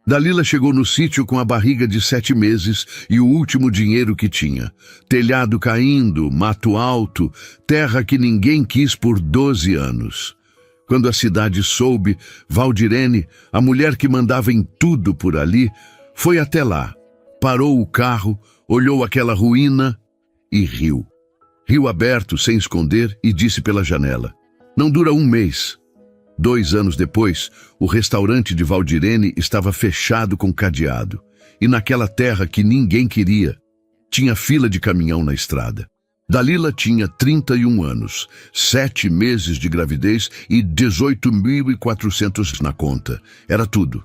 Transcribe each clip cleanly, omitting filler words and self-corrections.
Dalila chegou no sítio com a barriga de 7 meses e o último dinheiro que tinha. Telhado caindo, mato alto, terra que ninguém quis por 12 anos. Quando a cidade soube, Valdirene, a mulher que mandava em tudo por ali, foi até lá, parou o carro, olhou aquela ruína e riu. Riu aberto, sem esconder, e disse pela janela: "Não dura um mês." 2 anos depois, o restaurante de Valdirene estava fechado com cadeado. E naquela terra que ninguém queria, tinha fila de caminhão na estrada. Dalila tinha 31 anos, 7 meses de gravidez e 18.400 na conta. Era tudo.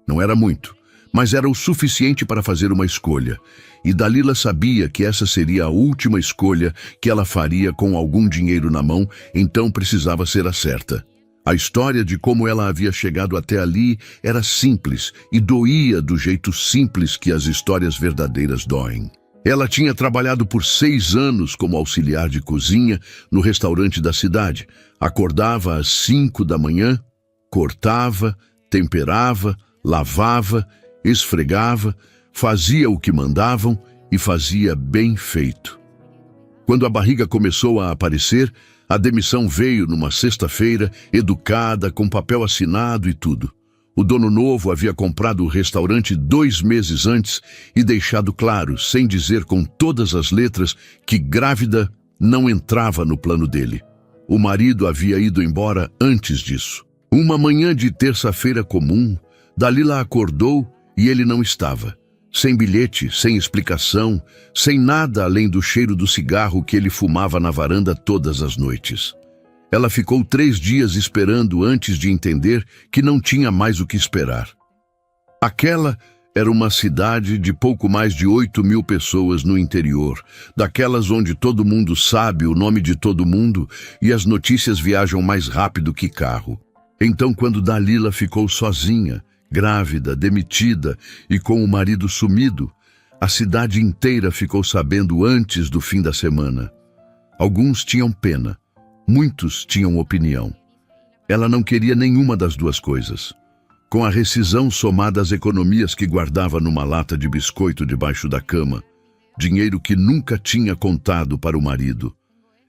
Não era muito, mas era o suficiente para fazer uma escolha. E Dalila sabia que essa seria a última escolha que ela faria com algum dinheiro na mão, então precisava ser a certa. A história de como ela havia chegado até ali era simples e doía do jeito simples que as histórias verdadeiras doem. Ela tinha trabalhado por 6 anos como auxiliar de cozinha no restaurante da cidade. Acordava às 5 da manhã, cortava, temperava, lavava, esfregava, fazia o que mandavam e fazia bem feito. Quando a barriga começou a aparecer, a demissão veio numa sexta-feira, educada, com papel assinado e tudo. O dono novo havia comprado o restaurante 2 meses antes e deixado claro, sem dizer com todas as letras, que grávida não entrava no plano dele. O marido havia ido embora antes disso. Uma manhã de terça-feira comum, Dalila acordou e ele não estava. Sem bilhete, sem explicação, sem nada além do cheiro do cigarro que ele fumava na varanda todas as noites. Ela ficou 3 dias esperando antes de entender que não tinha mais o que esperar. Aquela era uma cidade de pouco mais de 8.000 pessoas no interior, daquelas onde todo mundo sabe o nome de todo mundo e as notícias viajam mais rápido que carro. Então, quando Dalila ficou sozinha, grávida, demitida e com o marido sumido, a cidade inteira ficou sabendo antes do fim da semana. Alguns tinham pena, muitos tinham opinião. Ela não queria nenhuma das duas coisas. Com a rescisão somada às economias que guardava numa lata de biscoito debaixo da cama, dinheiro que nunca tinha contado para o marido,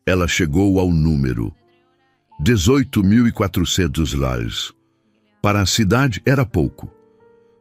ela chegou ao número 18.400 lares. Para a cidade era pouco.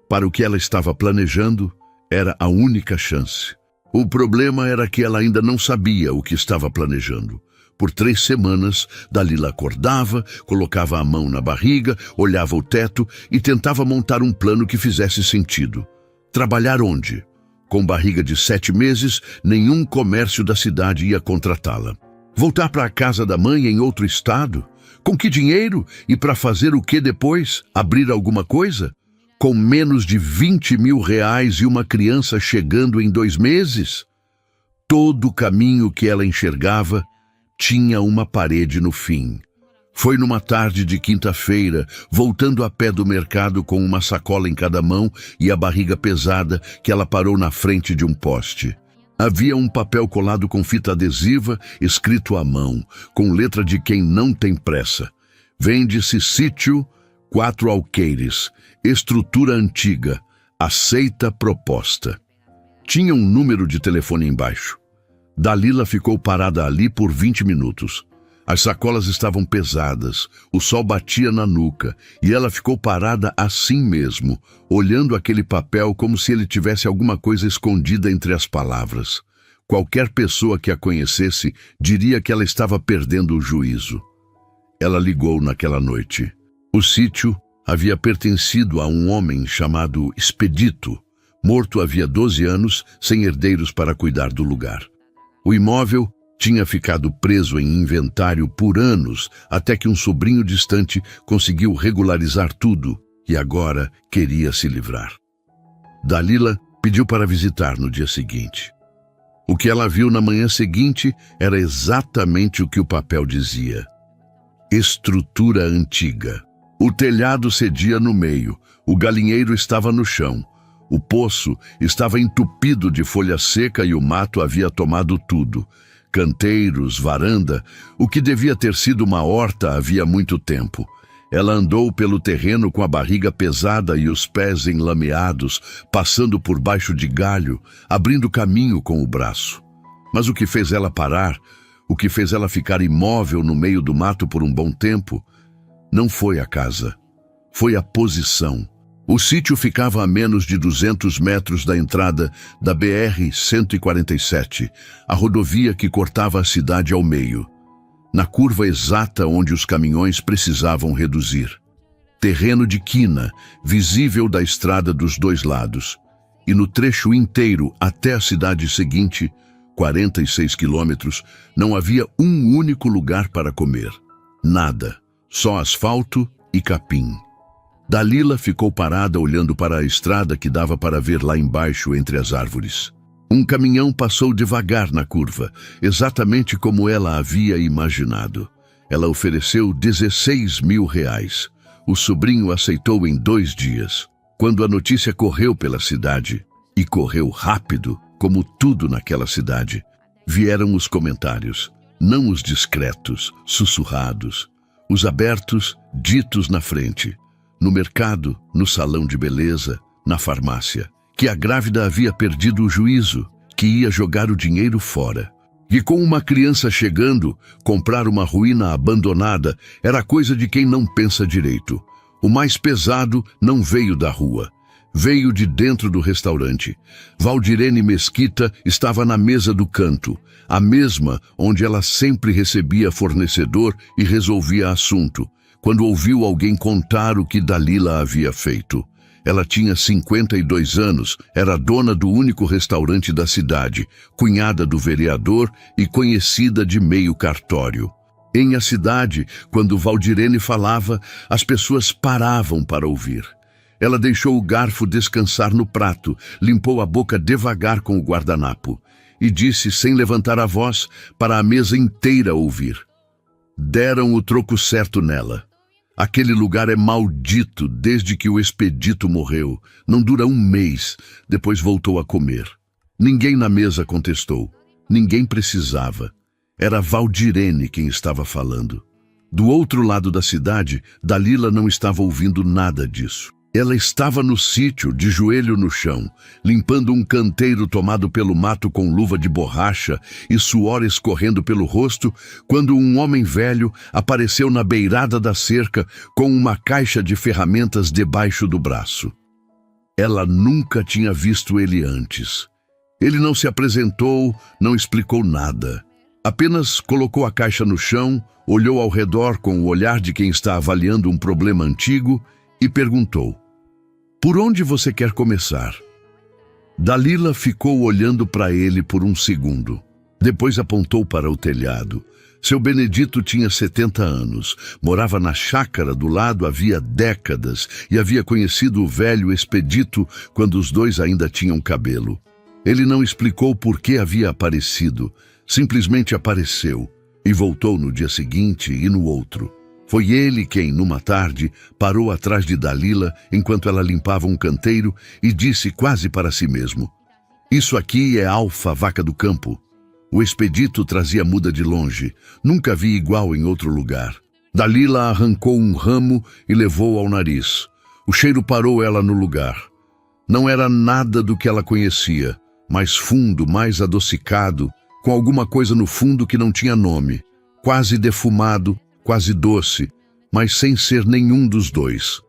Para o que ela estava planejando, era a única chance. O problema era que ela ainda não sabia o que estava planejando. Por 3 semanas, Dalila acordava, colocava a mão na barriga, olhava o teto e tentava montar um plano que fizesse sentido. Trabalhar onde? Com barriga de 7 meses, nenhum comércio da cidade ia contratá-la. Voltar para a casa da mãe em outro estado? Com que dinheiro? E para fazer o que depois? Abrir alguma coisa? Com menos de 20.000 reais e uma criança chegando em 2 meses? Todo o caminho que ela enxergava tinha uma parede no fim. Foi numa tarde de quinta-feira, voltando a pé do mercado com uma sacola em cada mão e a barriga pesada, que ela parou na frente de um poste. Havia um papel colado com fita adesiva, escrito à mão, com letra de quem não tem pressa. Vende-se sítio 4 alqueires, estrutura antiga, aceita proposta. Tinha um número de telefone embaixo. Dalila ficou parada ali por 20 minutos. As sacolas estavam pesadas, o sol batia na nuca e ela ficou parada assim mesmo, olhando aquele papel como se ele tivesse alguma coisa escondida entre as palavras. Qualquer pessoa que a conhecesse diria que ela estava perdendo o juízo. Ela ligou naquela noite. O sítio havia pertencido a um homem chamado Expedito, morto havia 12 anos, sem herdeiros para cuidar do lugar. O imóvel tinha ficado preso em inventário por anos, até que um sobrinho distante conseguiu regularizar tudo e agora queria se livrar. Dalila pediu para visitar no dia seguinte. O que ela viu na manhã seguinte era exatamente o que o papel dizia. Estrutura antiga. O telhado cedia no meio, o galinheiro estava no chão. O poço estava entupido de folha seca e o mato havia tomado tudo. Canteiros, varanda, o que devia ter sido uma horta havia muito tempo. Ela andou pelo terreno com a barriga pesada e os pés enlameados, passando por baixo de galho, abrindo caminho com o braço. Mas o que fez ela parar, o que fez ela ficar imóvel no meio do mato por um bom tempo, não foi a casa, foi a posição. O sítio ficava a menos de 200 metros da entrada da BR-147, a rodovia que cortava a cidade ao meio, na curva exata onde os caminhões precisavam reduzir. Terreno de quina, visível da estrada dos dois lados, e no trecho inteiro até a cidade seguinte, 46 quilômetros, não havia um único lugar para comer. Nada, só asfalto e capim. Dalila ficou parada olhando para a estrada que dava para ver lá embaixo entre as árvores. Um caminhão passou devagar na curva, exatamente como ela havia imaginado. Ela ofereceu 16 mil reais. O sobrinho aceitou em 2 dias. Quando a notícia correu pela cidade, e correu rápido, como tudo naquela cidade, vieram os comentários, não os discretos, sussurrados, os abertos, ditos na frente, no mercado, no salão de beleza, na farmácia, que a grávida havia perdido o juízo, que ia jogar o dinheiro fora. E com uma criança chegando, comprar uma ruína abandonada era coisa de quem não pensa direito. O mais pesado não veio da rua. Veio de dentro do restaurante. Valdirene Mesquita estava na mesa do canto, a mesma onde ela sempre recebia fornecedor e resolvia assunto, quando ouviu alguém contar o que Dalila havia feito. Ela tinha 52 anos, era dona do único restaurante da cidade, cunhada do vereador e conhecida de meio cartório. Em a cidade, quando Valdirene falava, as pessoas paravam para ouvir. Ela deixou o garfo descansar no prato, limpou a boca devagar com o guardanapo e disse sem levantar a voz para a mesa inteira ouvir. Deram o troco certo nela. Aquele lugar é maldito desde que o expedito morreu. Não dura 1 mês, depois voltou a comer. Ninguém na mesa contestou. Ninguém precisava. Era Valdirene quem estava falando. Do outro lado da cidade, Dalila não estava ouvindo nada disso. Ela estava no sítio, de joelho no chão, limpando um canteiro tomado pelo mato com luva de borracha e suor escorrendo pelo rosto, quando um homem velho apareceu na beirada da cerca com uma caixa de ferramentas debaixo do braço. Ela nunca tinha visto ele antes. Ele não se apresentou, não explicou nada. Apenas colocou a caixa no chão, olhou ao redor com o olhar de quem está avaliando um problema antigo e perguntou: "Por onde você quer começar?" Dalila ficou olhando para ele por um segundo. Depois apontou para o telhado. Seu Benedito tinha 70 anos, morava na chácara do lado havia décadas e havia conhecido o velho Expedito quando os dois ainda tinham cabelo. Ele não explicou por que havia aparecido, simplesmente apareceu e voltou no dia seguinte e no outro. Foi ele quem, numa tarde, parou atrás de Dalila enquanto ela limpava um canteiro e disse quase para si mesmo: "Isso aqui é Alfa, vaca do campo." O Expedito trazia muda de longe. Nunca vi igual em outro lugar. Dalila arrancou um ramo e levou ao nariz. O cheiro parou ela no lugar. Não era nada do que ela conhecia, mais fundo, mais adocicado, com alguma coisa no fundo que não tinha nome, quase defumado, quase doce, mas sem ser nenhum dos dois.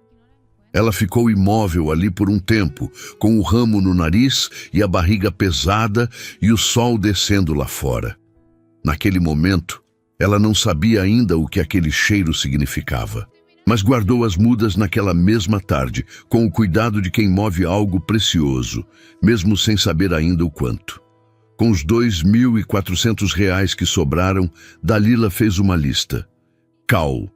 Ela ficou imóvel ali por um tempo, com o ramo no nariz e a barriga pesada e o sol descendo lá fora. Naquele momento, ela não sabia ainda o que aquele cheiro significava, mas guardou as mudas naquela mesma tarde, com o cuidado de quem move algo precioso, mesmo sem saber ainda o quanto. Com os 2.400 reais que sobraram, Dalila fez uma lista. Cal,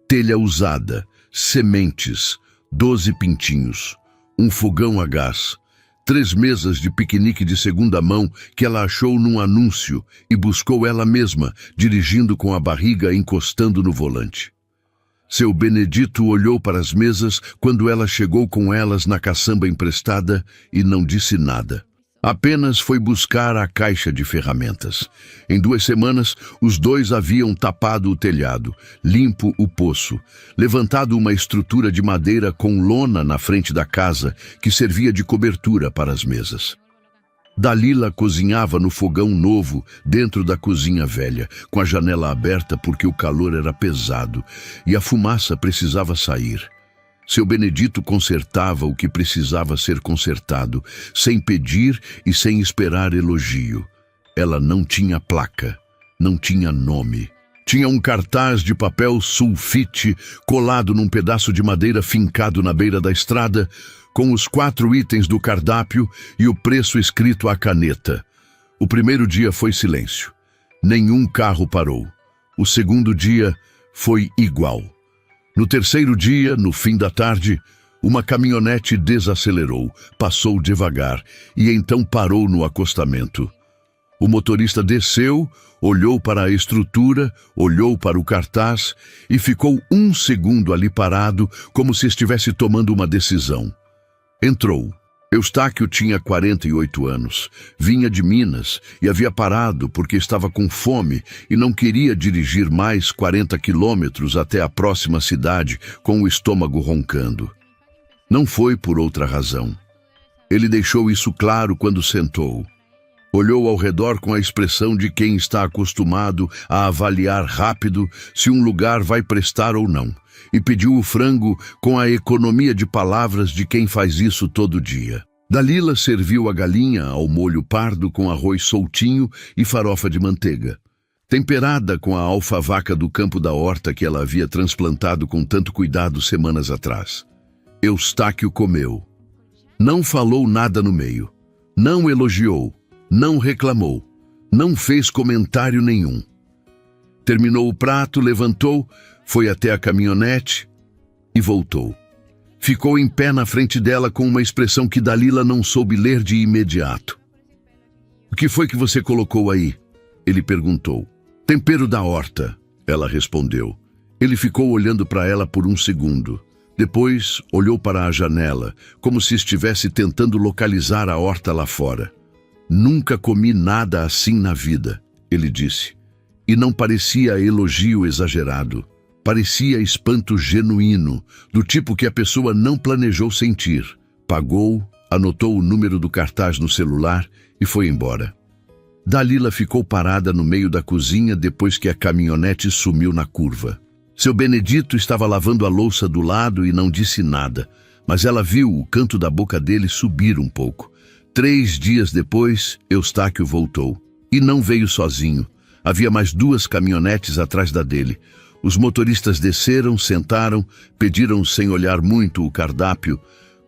telha usada, sementes, 12 pintinhos, um fogão a gás, 3 mesas de piquenique de segunda mão que ela achou num anúncio e buscou ela mesma, dirigindo com a barriga encostando no volante. Seu Benedito olhou para as mesas quando ela chegou com elas na caçamba emprestada e não disse nada. Apenas foi buscar a caixa de ferramentas. Em 2 semanas, os dois haviam tapado o telhado, limpo o poço, levantado uma estrutura de madeira com lona na frente da casa que servia de cobertura para as mesas. Dalila cozinhava no fogão novo dentro da cozinha velha, com a janela aberta porque o calor era pesado e a fumaça precisava sair. Seu Benedito consertava o que precisava ser consertado, sem pedir e sem esperar elogio. Ela não tinha placa, não tinha nome. Tinha um cartaz de papel sulfite colado num pedaço de madeira fincado na beira da estrada, com os 4 itens do cardápio e o preço escrito à caneta. O primeiro dia foi silêncio. Nenhum carro parou. O segundo dia foi igual. No terceiro dia, no fim da tarde, uma caminhonete desacelerou, passou devagar e então parou no acostamento. O motorista desceu, olhou para a estrutura, olhou para o cartaz e ficou 1 segundo ali parado, como se estivesse tomando uma decisão. Entrou. Eustáquio tinha 48 anos, vinha de Minas e havia parado porque estava com fome e não queria dirigir mais 40 quilômetros até a próxima cidade com o estômago roncando. Não foi por outra razão. Ele deixou isso claro quando sentou. Olhou ao redor com a expressão de quem está acostumado a avaliar rápido se um lugar vai prestar ou não, e pediu o frango com a economia de palavras de quem faz isso todo dia. Dalila serviu a galinha ao molho pardo com arroz soltinho e farofa de manteiga, temperada com a alfavaca do campo da horta que ela havia transplantado com tanto cuidado semanas atrás. Eustáquio comeu. Não falou nada no meio, não elogiou, não reclamou, não fez comentário nenhum. Terminou o prato, levantou, foi até a caminhonete e voltou. Ficou em pé na frente dela com uma expressão que Dalila não soube ler de imediato. "O que foi que você colocou aí?" ele perguntou. "Tempero da horta", ela respondeu. Ele ficou olhando para ela por 1 segundo. Depois olhou para a janela, como se estivesse tentando localizar a horta lá fora. "Nunca comi nada assim na vida", ele disse. E não parecia elogio exagerado. Parecia espanto genuíno, do tipo que a pessoa não planejou sentir. Pagou, anotou o número do cartaz no celular e foi embora. Dalila ficou parada no meio da cozinha depois que a caminhonete sumiu na curva. Seu Benedito estava lavando a louça do lado e não disse nada, mas ela viu o canto da boca dele subir um pouco. 3 dias depois, Eustáquio voltou. E não veio sozinho. Havia mais 2 caminhonetes atrás da dele. Os motoristas desceram, sentaram, pediram sem olhar muito o cardápio,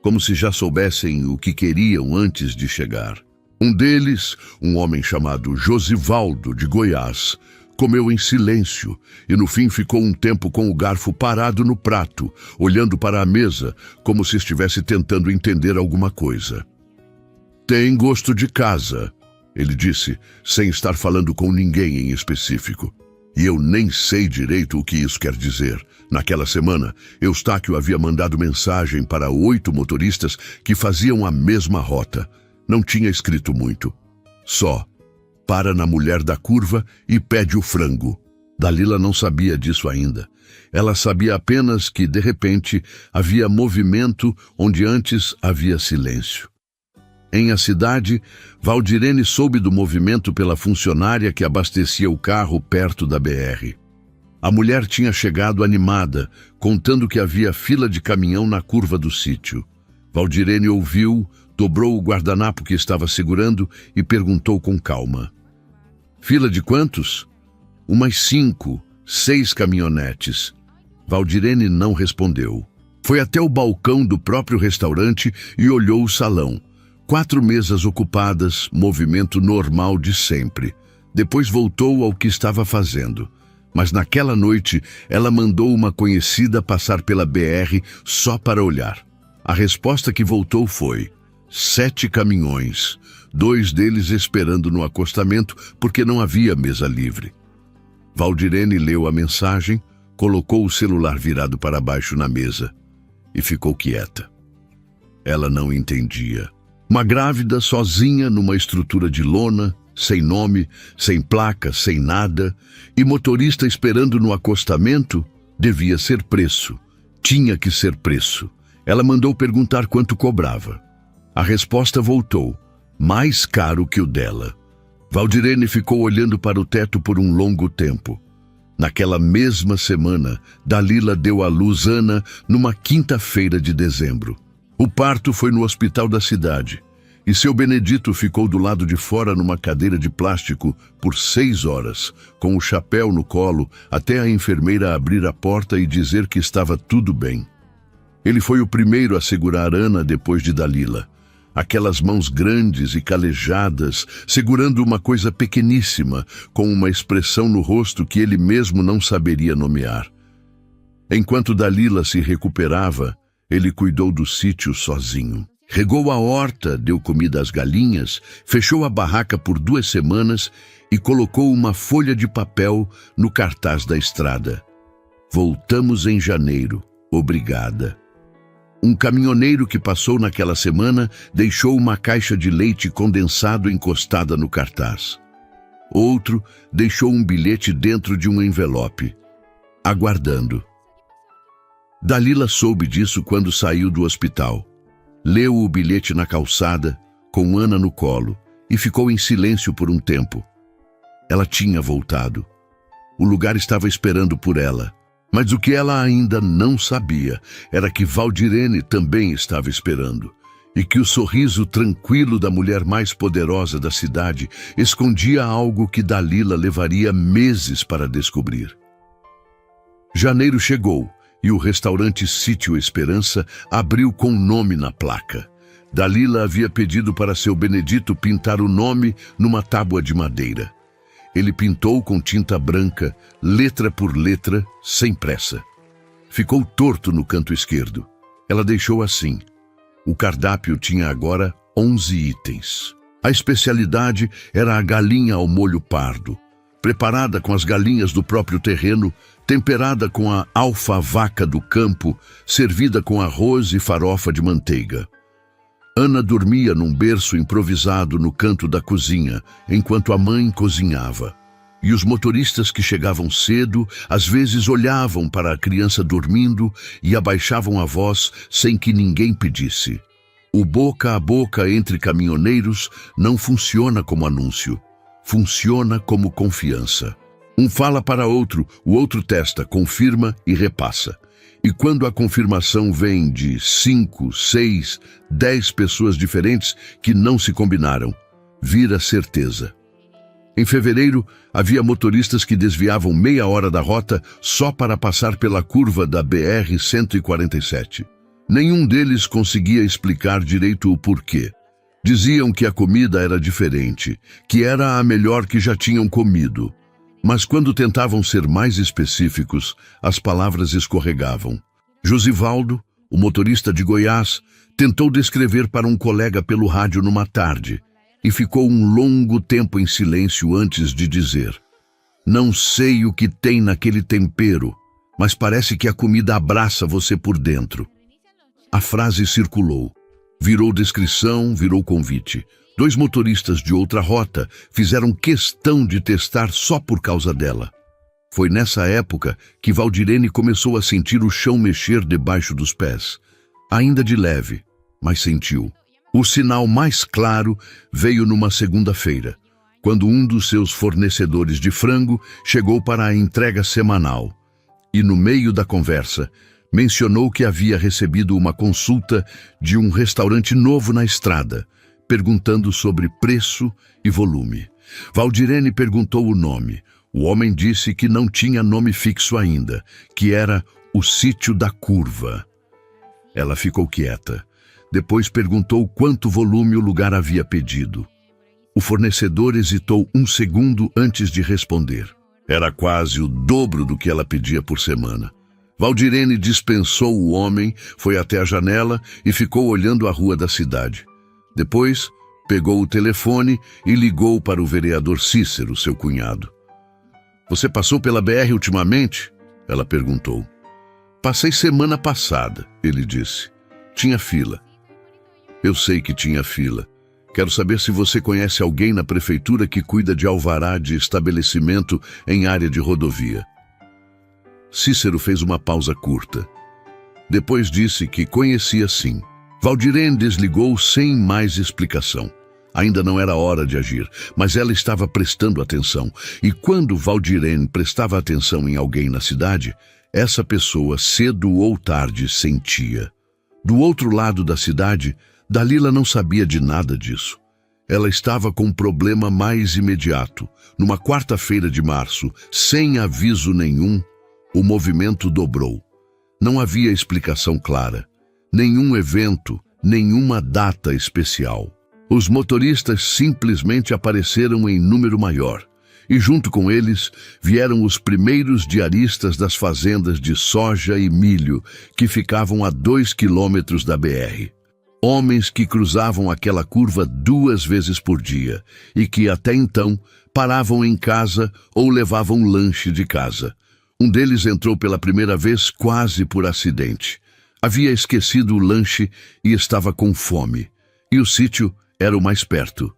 como se já soubessem o que queriam antes de chegar. Um deles, um homem chamado Josivaldo, de Goiás, comeu em silêncio e no fim ficou um tempo com o garfo parado no prato, olhando para a mesa, como se estivesse tentando entender alguma coisa. "Tem gosto de casa", ele disse, sem estar falando com ninguém em específico. E eu nem sei direito o que isso quer dizer. Naquela semana, Eustáquio havia mandado mensagem para 8 motoristas que faziam a mesma rota. Não tinha escrito muito. Só: "Para na mulher da curva e pede o frango." Dalila não sabia disso ainda. Ela sabia apenas que, de repente, havia movimento onde antes havia silêncio. Em a cidade, Valdirene soube do movimento pela funcionária que abastecia o carro perto da BR. A mulher tinha chegado animada, contando que havia fila de caminhão na curva do sítio. Valdirene ouviu, dobrou o guardanapo que estava segurando e perguntou com calma: "Fila de quantos?" "Umas 5, 6 caminhonetes." Valdirene não respondeu. Foi até o balcão do próprio restaurante e olhou o salão. 4 mesas ocupadas, movimento normal de sempre. Depois voltou ao que estava fazendo. Mas naquela noite, ela mandou uma conhecida passar pela BR só para olhar. A resposta que voltou foi: 7 caminhões, 2 deles esperando no acostamento porque não havia mesa livre. Valdirene leu a mensagem, colocou o celular virado para baixo na mesa e ficou quieta. Ela não entendia. Uma grávida sozinha numa estrutura de lona, sem nome, sem placa, sem nada, e motorista esperando no acostamento, devia ser preço. Tinha que ser preço. Ela mandou perguntar quanto cobrava. A resposta voltou: mais caro que o dela. Valdirene ficou olhando para o teto por um longo tempo. Naquela mesma semana, Dalila deu à luz Ana numa quinta-feira de dezembro. O parto foi no hospital da cidade, e seu Benedito ficou do lado de fora numa cadeira de plástico por 6 horas, com o chapéu no colo, até a enfermeira abrir a porta e dizer que estava tudo bem. Ele foi o primeiro a segurar Ana depois de Dalila. Aquelas mãos grandes e calejadas, segurando uma coisa pequeníssima, com uma expressão no rosto que ele mesmo não saberia nomear. Enquanto Dalila se recuperava, ele cuidou do sítio sozinho. Regou a horta, deu comida às galinhas, fechou a barraca por 2 semanas e colocou uma folha de papel no cartaz da estrada. Voltamos em janeiro. Obrigada. Um caminhoneiro que passou naquela semana deixou uma caixa de leite condensado encostada no cartaz. Outro deixou um bilhete dentro de um envelope, aguardando. Dalila soube disso quando saiu do hospital. Leu o bilhete na calçada, com Ana no colo, e ficou em silêncio por um tempo. Ela tinha voltado. O lugar estava esperando por ela. Mas o que ela ainda não sabia era que Valdirene também estava esperando, e que o sorriso tranquilo da mulher mais poderosa da cidade escondia algo que Dalila levaria meses para descobrir. Janeiro chegou, e o restaurante Sítio Esperança abriu com nome na placa. Dalila havia pedido para seu Benedito pintar o nome numa tábua de madeira. Ele pintou com tinta branca, letra por letra, sem pressa. Ficou torto no canto esquerdo. Ela deixou assim. O cardápio tinha agora 11 itens. A especialidade era a galinha ao molho pardo, preparada com as galinhas do próprio terreno, temperada com a alfavaca do campo, servida com arroz e farofa de manteiga. Ana dormia num berço improvisado no canto da cozinha, enquanto a mãe cozinhava. E os motoristas que chegavam cedo, às vezes olhavam para a criança dormindo e abaixavam a voz sem que ninguém pedisse. O boca a boca entre caminhoneiros não funciona como anúncio. Funciona como confiança. Um fala para outro, o outro testa, confirma e repassa. E quando a confirmação vem de 5, 6, 10 pessoas diferentes que não se combinaram, vira certeza. Em fevereiro, havia motoristas que desviavam meia hora da rota só para passar pela curva da BR-147. Nenhum deles conseguia explicar direito o porquê. Diziam que a comida era diferente, que era a melhor que já tinham comido. Mas quando tentavam ser mais específicos, as palavras escorregavam. Josivaldo, o motorista de Goiás, tentou descrever para um colega pelo rádio numa tarde e ficou um longo tempo em silêncio antes de dizer: "Não sei o que tem naquele tempero, mas parece que a comida abraça você por dentro." A frase circulou. Virou descrição, virou convite. 2 motoristas de outra rota fizeram questão de testar só por causa dela. Foi nessa época que Valdirene começou a sentir o chão mexer debaixo dos pés. Ainda de leve, mas sentiu. O sinal mais claro veio numa segunda-feira, quando um dos seus fornecedores de frango chegou para a entrega semanal. E no meio da conversa, mencionou que havia recebido uma consulta de um restaurante novo na estrada, perguntando sobre preço e volume. Valdirene perguntou o nome. O homem disse que não tinha nome fixo ainda, que era o Sítio da Curva. Ela ficou quieta. Depois perguntou quanto volume o lugar havia pedido. O fornecedor hesitou um segundo antes de responder. Era quase o dobro do que ela pedia por semana. Valdirene dispensou o homem, foi até a janela e ficou olhando a rua da cidade. Depois, pegou o telefone e ligou para o vereador Cícero, seu cunhado. "Você passou pela BR ultimamente?" ela perguntou. "Passei semana passada", ele disse. "Tinha fila." Eu sei que tinha fila. Quero saber se você conhece alguém na prefeitura que cuida de alvará de estabelecimento em área de rodovia. Cícero fez uma pausa curta. Depois disse que conhecia sim. Valdirene desligou sem mais explicação. Ainda não era hora de agir, mas ela estava prestando atenção. E quando Valdirene prestava atenção em alguém na cidade, essa pessoa, cedo ou tarde, sentia. Do outro lado da cidade, Dalila não sabia de nada disso. Ela estava com um problema mais imediato. Numa quarta-feira de março, sem aviso nenhum, o movimento dobrou. Não havia explicação clara. Nenhum evento, nenhuma data especial. Os motoristas simplesmente apareceram em número maior. E junto com eles vieram os primeiros diaristas das fazendas de soja e milho que ficavam a 2 quilômetros da BR. Homens que cruzavam aquela curva 2 vezes por dia e que até então paravam em casa ou levavam lanche de casa. Um deles entrou pela primeira vez quase por acidente. Havia esquecido o lanche e estava com fome. E o sítio era o mais perto.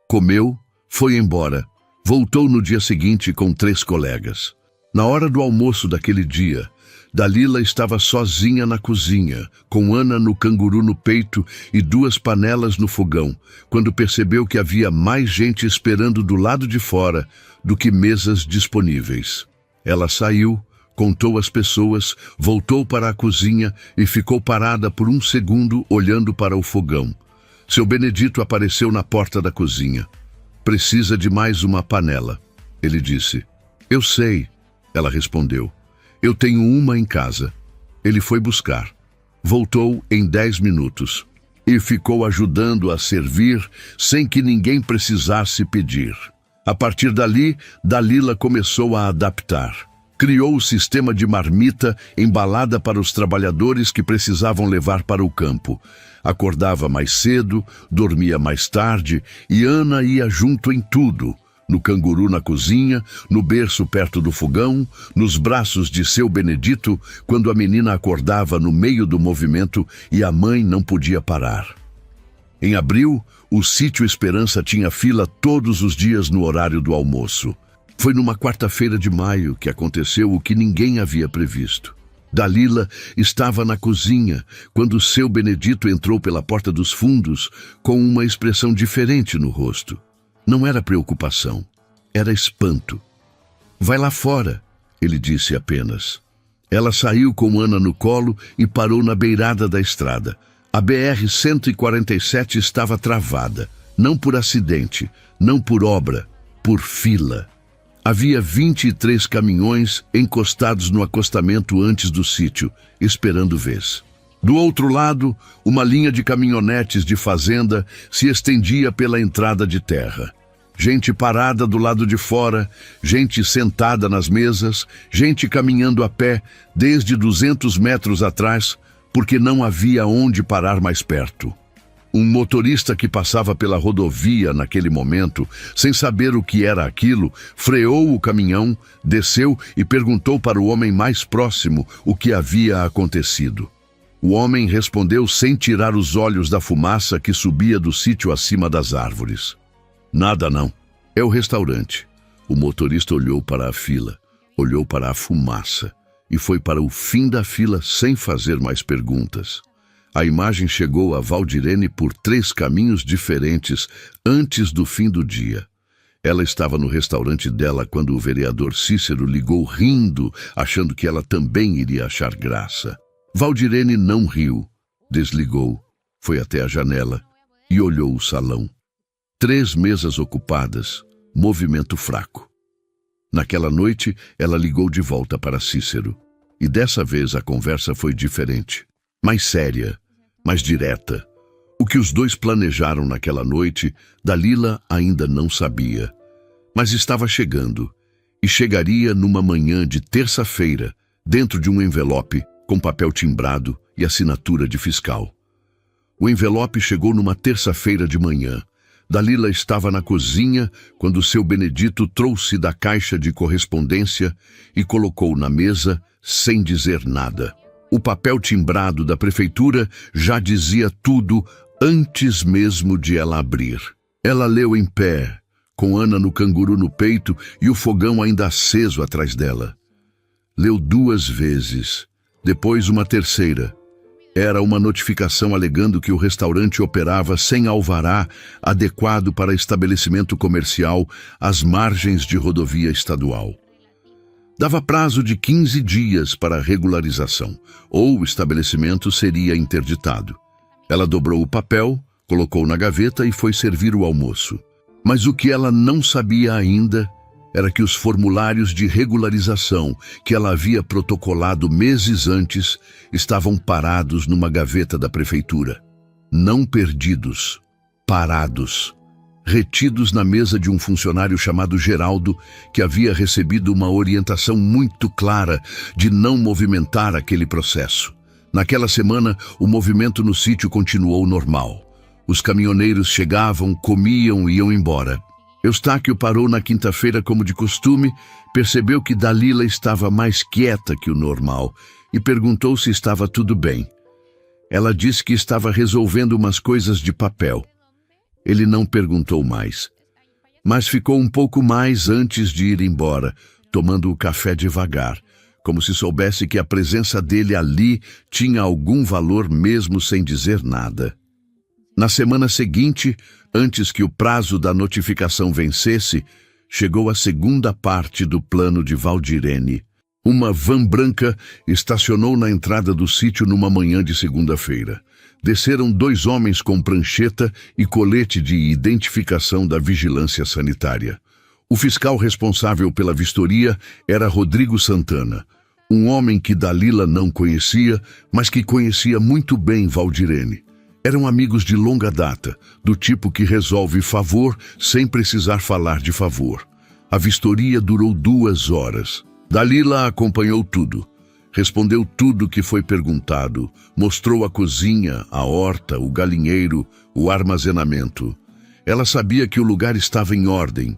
Comeu, foi embora. Voltou no dia seguinte com 3 colegas. Na hora do almoço daquele dia, Dalila estava sozinha na cozinha, com Ana no canguru no peito e 2 panelas no fogão, quando percebeu que havia mais gente esperando do lado de fora do que mesas disponíveis. Ela saiu, contou as pessoas, voltou para a cozinha e ficou parada por 1 segundo olhando para o fogão. Seu Benedito apareceu na porta da cozinha. "Precisa de mais uma panela", ele disse. "Eu sei", ela respondeu. "Eu tenho uma em casa." Ele foi buscar. Voltou em 10 minutos e ficou ajudando a servir sem que ninguém precisasse pedir. A partir dali, Dalila começou a adaptar. Criou o sistema de marmita embalada para os trabalhadores que precisavam levar para o campo. Acordava mais cedo, dormia mais tarde e Ana ia junto em tudo. No canguru na cozinha, no berço perto do fogão, nos braços de seu Benedito, quando a menina acordava no meio do movimento e a mãe não podia parar. Em abril, o sítio Esperança tinha fila todos os dias no horário do almoço. Foi numa quarta-feira de maio que aconteceu o que ninguém havia previsto. Dalila estava na cozinha quando seu Benedito entrou pela porta dos fundos com uma expressão diferente no rosto. Não era preocupação, era espanto. "Vai lá fora", ele disse apenas. Ela saiu com Ana no colo e parou na beirada da estrada. A BR-147 estava travada, não por acidente, não por obra, por fila. Havia 23 caminhões encostados no acostamento antes do sítio, esperando vez. Do outro lado, uma linha de caminhonetes de fazenda se estendia pela entrada de terra. Gente parada do lado de fora, gente sentada nas mesas, gente caminhando a pé desde 200 metros atrás, porque não havia onde parar mais perto. Um motorista que passava pela rodovia naquele momento, sem saber o que era aquilo, freou o caminhão, desceu e perguntou para o homem mais próximo o que havia acontecido. O homem respondeu sem tirar os olhos da fumaça que subia do sítio acima das árvores. "Nada não. É o restaurante." O motorista olhou para a fila, olhou para a fumaça e foi para o fim da fila sem fazer mais perguntas. A imagem chegou a Valdirene por 3 caminhos diferentes antes do fim do dia. Ela estava no restaurante dela quando o vereador Cícero ligou rindo, achando que ela também iria achar graça. Valdirene não riu, desligou, foi até a janela e olhou o salão. 3 mesas ocupadas, movimento fraco. Naquela noite, ela ligou de volta para Cícero. E dessa vez a conversa foi diferente, mais séria, mais direta. O que os dois planejaram naquela noite, Dalila ainda não sabia. Mas estava chegando, e chegaria numa manhã de terça-feira, dentro de um envelope com papel timbrado e assinatura de fiscal. O envelope chegou numa terça-feira de manhã. Dalila estava na cozinha quando seu Benedito trouxe da caixa de correspondência e colocou na mesa sem dizer nada. O papel timbrado da prefeitura já dizia tudo antes mesmo de ela abrir. Ela leu em pé, com Ana no canguru no peito e o fogão ainda aceso atrás dela. Leu 2 vezes, depois uma terceira. Era uma notificação alegando que o restaurante operava sem alvará adequado para estabelecimento comercial às margens de rodovia estadual. Dava prazo de 15 dias para regularização, ou o estabelecimento seria interditado. Ela dobrou o papel, colocou na gaveta e foi servir o almoço. Mas o que ela não sabia ainda era que os formulários de regularização que ela havia protocolado meses antes estavam parados numa gaveta da prefeitura. Não perdidos, parados. Retidos na mesa de um funcionário chamado Geraldo, que havia recebido uma orientação muito clara de não movimentar aquele processo. Naquela semana, o movimento no sítio continuou normal. Os caminhoneiros chegavam, comiam e iam embora. Eustáquio parou na quinta-feira como de costume, percebeu que Dalila estava mais quieta que o normal e perguntou se estava tudo bem. Ela disse que estava resolvendo umas coisas de papel. Ele não perguntou mais, mas ficou um pouco mais antes de ir embora, tomando o café devagar, como se soubesse que a presença dele ali tinha algum valor mesmo sem dizer nada. Na semana seguinte, antes que o prazo da notificação vencesse, chegou a segunda parte do plano de Valdirene. Uma van branca estacionou na entrada do sítio numa manhã de segunda-feira. Desceram 2 homens com prancheta e colete de identificação da vigilância sanitária. O fiscal responsável pela vistoria era Rodrigo Santana, um homem que Dalila não conhecia, mas que conhecia muito bem Valdirene. Eram amigos de longa data, do tipo que resolve favor sem precisar falar de favor. A vistoria durou 2 horas. Dalila acompanhou tudo. Respondeu tudo que foi perguntado. Mostrou a cozinha, a horta, o galinheiro, o armazenamento. Ela sabia que o lugar estava em ordem.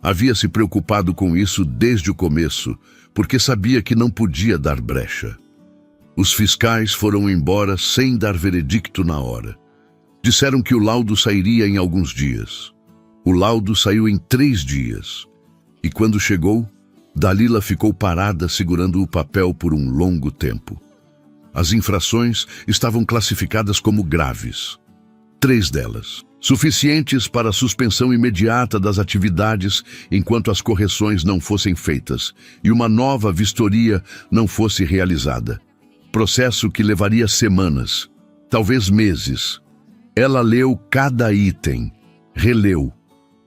Havia se preocupado com isso desde o começo, porque sabia que não podia dar brecha. Os fiscais foram embora sem dar veredicto na hora. Disseram que o laudo sairia em alguns dias. O laudo saiu em 3 dias. E quando chegou, Dalila ficou parada segurando o papel por um longo tempo. As infrações estavam classificadas como graves. 3 delas. Suficientes para a suspensão imediata das atividades enquanto as correções não fossem feitas e uma nova vistoria não fosse realizada. Processo que levaria semanas, talvez meses. Ela leu cada item, releu,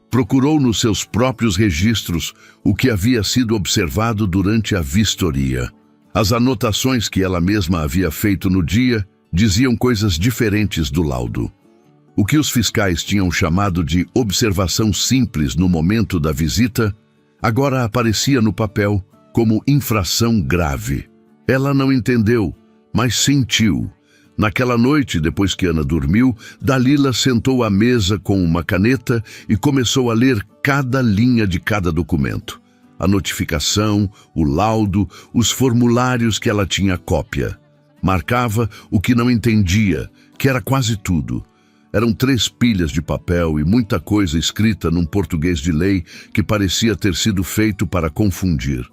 procurou nos seus próprios registros o que havia sido observado durante a vistoria. As anotações que ela mesma havia feito no dia diziam coisas diferentes do laudo. O que os fiscais tinham chamado de observação simples no momento da visita, agora aparecia no papel como infração grave. Ela não entendeu, mas sentiu. Naquela noite, depois que Ana dormiu, Dalila sentou à mesa com uma caneta e começou a ler cada linha de cada documento. A notificação, o laudo, os formulários que ela tinha cópia. Marcava o que não entendia, que era quase tudo. Eram 3 pilhas de papel e muita coisa escrita num português de lei que parecia ter sido feito para confundir.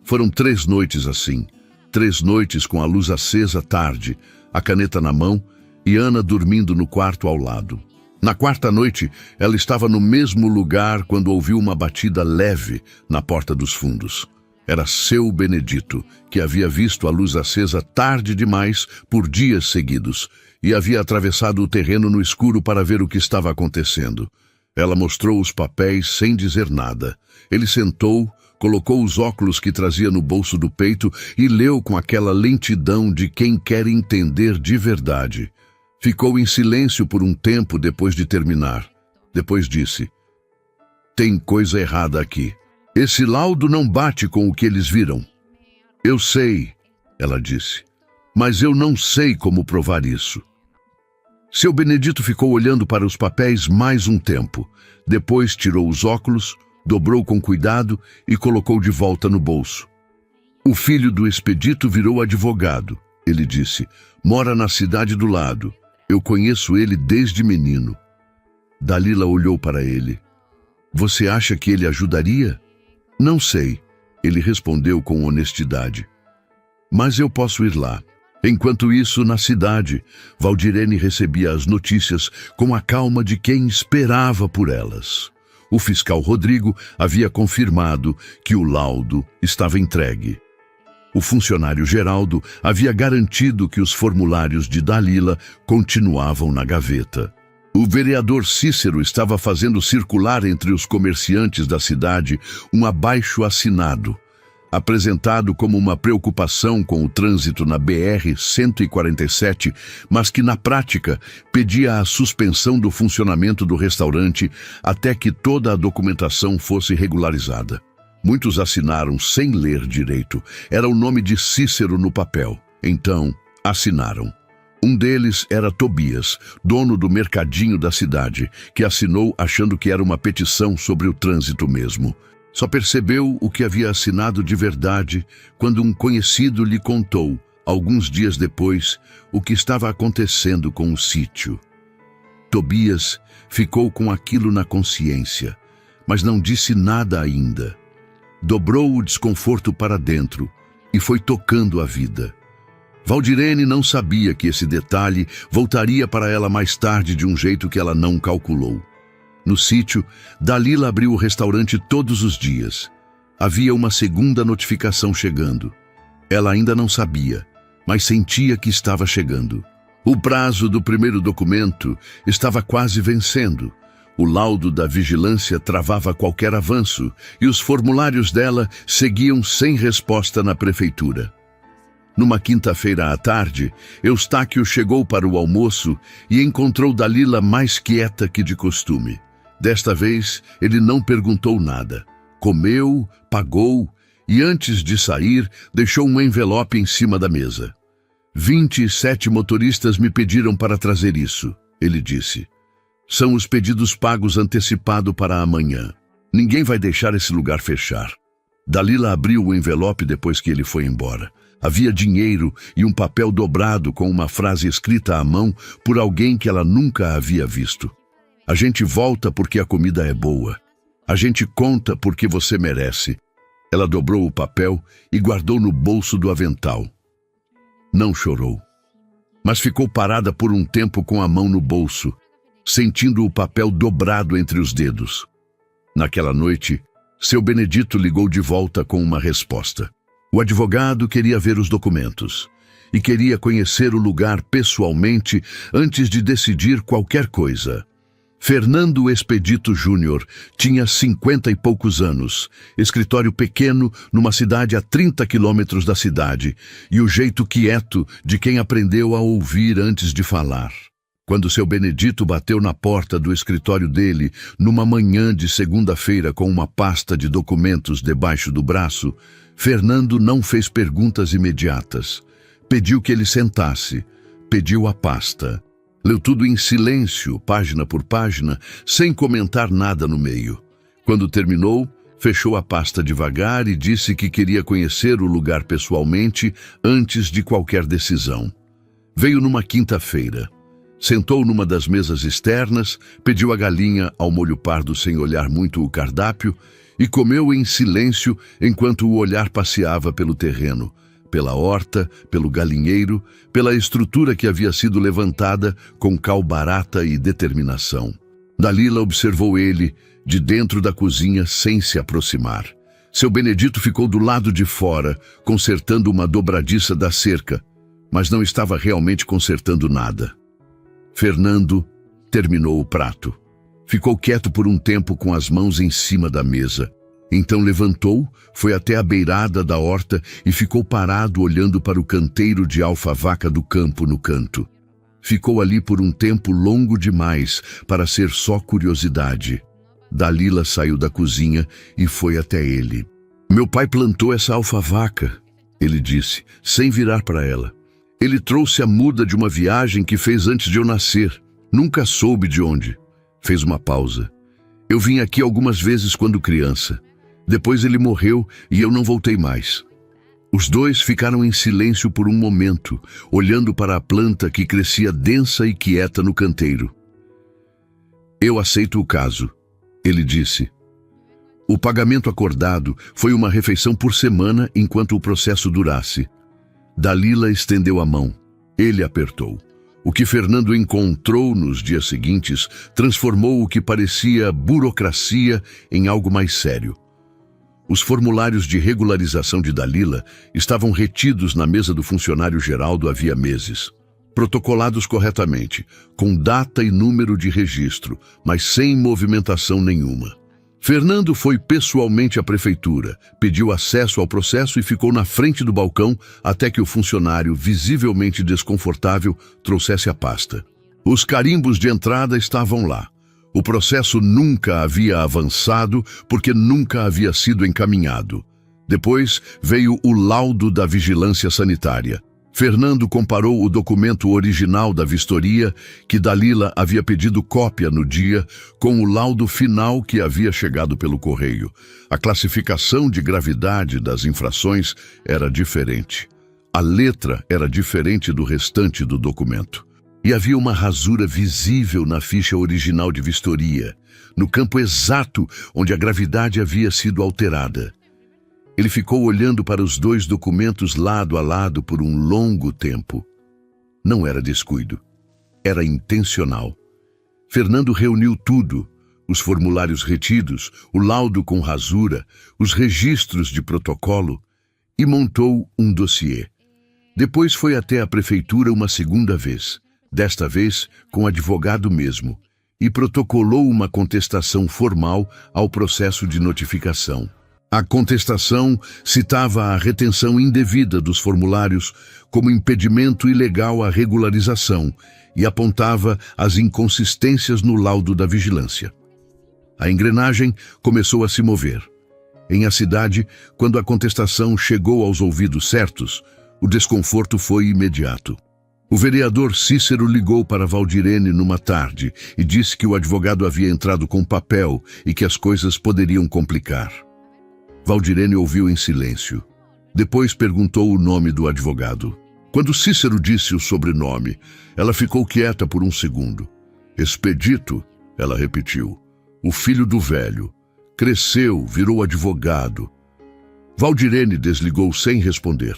Foram 3 noites assim. 3 noites com a luz acesa tarde, a caneta na mão e Ana dormindo no quarto ao lado. Na 4ª noite, ela estava no mesmo lugar quando ouviu uma batida leve na porta dos fundos. Era seu Benedito, que havia visto a luz acesa tarde demais por dias seguidos e havia atravessado o terreno no escuro para ver o que estava acontecendo. Ela mostrou os papéis sem dizer nada. Ele sentou, colocou os óculos que trazia no bolso do peito e leu com aquela lentidão de quem quer entender de verdade. Ficou em silêncio por um tempo depois de terminar. Depois disse: "Tem coisa errada aqui. Esse laudo não bate com o que eles viram." "Eu sei", ela disse, "mas eu não sei como provar isso." Seu Benedito ficou olhando para os papéis mais um tempo. Depois tirou os óculos, dobrou com cuidado e colocou de volta no bolso. "O filho do expedito virou advogado", ele disse. "Mora na cidade do lado. Eu conheço ele desde menino. Dalila olhou para ele. Você acha que ele ajudaria? Não sei, ele respondeu com honestidade. Mas eu posso ir lá. Enquanto isso, na cidade, Valdirene recebia as notícias com a calma de quem esperava por elas. O fiscal Rodrigo havia confirmado que o laudo estava entregue. O funcionário Geraldo havia garantido que os formulários de Dalila continuavam na gaveta. O vereador Cícero estava fazendo circular entre os comerciantes da cidade um abaixo-assinado, apresentado como uma preocupação com o trânsito na BR-147, mas que na prática pedia a suspensão do funcionamento do restaurante até que toda a documentação fosse regularizada. Muitos assinaram sem ler direito. Era o nome de Cícero no papel. Então, assinaram. Um deles era Tobias, dono do mercadinho da cidade, que assinou achando que era uma petição sobre o trânsito mesmo. Só percebeu o que havia assinado de verdade quando um conhecido lhe contou, alguns dias depois, o que estava acontecendo com o sítio. Tobias ficou com aquilo na consciência, mas não disse nada ainda. Dobrou o desconforto para dentro e foi tocando a vida. Valdirene não sabia que esse detalhe voltaria para ela mais tarde de um jeito que ela não calculou. No sítio, Dalila abriu o restaurante todos os dias. Havia uma segunda notificação chegando. Ela ainda não sabia, mas sentia que estava chegando. O prazo do primeiro documento estava quase vencendo. O laudo da vigilância travava qualquer avanço e os formulários dela seguiam sem resposta na prefeitura. Numa quinta-feira à tarde, Eustáquio chegou para o almoço e encontrou Dalila mais quieta que de costume. Desta vez, ele não perguntou nada. Comeu, pagou e, antes de sair, deixou um envelope em cima da mesa. 27 motoristas me pediram para trazer isso, ele disse. São os pedidos pagos antecipado para amanhã. Ninguém vai deixar esse lugar fechar. Dalila abriu o envelope depois que ele foi embora. Havia dinheiro e um papel dobrado com uma frase escrita à mão por alguém que ela nunca havia visto. A gente volta porque a comida é boa. A gente conta porque você merece. Ela dobrou o papel e guardou no bolso do avental. Não chorou, mas ficou parada por um tempo com a mão no bolso, sentindo o papel dobrado entre os dedos. Naquela noite, seu Benedito ligou de volta com uma resposta. O advogado queria ver os documentos e queria conhecer o lugar pessoalmente antes de decidir qualquer coisa. Fernando Expedito Júnior tinha 50 e poucos anos, escritório pequeno numa cidade a 30 quilômetros da cidade e o jeito quieto de quem aprendeu a ouvir antes de falar. Quando seu Benedito bateu na porta do escritório dele numa manhã de segunda-feira com uma pasta de documentos debaixo do braço, Fernando não fez perguntas imediatas. Pediu que ele sentasse, pediu a pasta. Leu tudo em silêncio, página por página, sem comentar nada no meio. Quando terminou, fechou a pasta devagar e disse que queria conhecer o lugar pessoalmente antes de qualquer decisão. Veio numa quinta-feira. Sentou numa das mesas externas, pediu a galinha ao molho pardo sem olhar muito o cardápio e comeu em silêncio enquanto o olhar passeava pelo terreno, pela horta, pelo galinheiro, pela estrutura que havia sido levantada com cal barata e determinação. Dalila observou ele de dentro da cozinha sem se aproximar. Seu Benedito ficou do lado de fora, consertando uma dobradiça da cerca, mas não estava realmente consertando nada. Fernando terminou o prato. Ficou quieto por um tempo com as mãos em cima da mesa. Então levantou, foi até a beirada da horta e ficou parado olhando para o canteiro de alfavaca do campo no canto. Ficou ali por um tempo longo demais para ser só curiosidade. Dalila saiu da cozinha e foi até ele. Meu pai plantou essa alfavaca, ele disse, sem virar para ela. Ele trouxe a muda de uma viagem que fez antes de eu nascer. Nunca soube de onde. Fez uma pausa. Eu vim aqui algumas vezes quando criança. Depois ele morreu e eu não voltei mais. Os dois ficaram em silêncio por um momento, olhando para a planta que crescia densa e quieta no canteiro. Eu aceito o caso, ele disse. O pagamento acordado foi uma refeição por semana enquanto o processo durasse. Dalila estendeu a mão. Ele apertou. O que Fernando encontrou nos dias seguintes transformou o que parecia burocracia em algo mais sério. Os formulários de regularização de Dalila estavam retidos na mesa do funcionário Geraldo havia meses. Protocolados corretamente, com data e número de registro, mas sem movimentação nenhuma. Fernando foi pessoalmente à prefeitura, pediu acesso ao processo e ficou na frente do balcão até que o funcionário, visivelmente desconfortável, trouxesse a pasta. Os carimbos de entrada estavam lá. O processo nunca havia avançado porque nunca havia sido encaminhado. Depois veio o laudo da vigilância sanitária. Fernando comparou o documento original da vistoria, que Dalila havia pedido cópia no dia, com o laudo final que havia chegado pelo correio. A classificação de gravidade das infrações era diferente. A letra era diferente do restante do documento. E havia uma rasura visível na ficha original de vistoria, no campo exato onde a gravidade havia sido alterada. Ele ficou olhando para os dois documentos lado a lado por um longo tempo. Não era descuido. Era intencional. Fernando reuniu tudo, os formulários retidos, o laudo com rasura, os registros de protocolo, e montou um dossiê. Depois foi até a prefeitura uma segunda vez, desta vez com o advogado mesmo, e protocolou uma contestação formal ao processo de notificação. A contestação citava a retenção indevida dos formulários como impedimento ilegal à regularização e apontava as inconsistências no laudo da vigilância. A engrenagem começou a se mover. Em a cidade, quando a contestação chegou aos ouvidos certos, o desconforto foi imediato. O vereador Cícero ligou para Valdirene numa tarde e disse que o advogado havia entrado com papel e que as coisas poderiam complicar. Valdirene ouviu em silêncio. Depois perguntou o nome do advogado. Quando Cícero disse o sobrenome, ela ficou quieta por um segundo. Expedito, ela repetiu. O filho do velho. Cresceu, virou advogado. Valdirene desligou sem responder.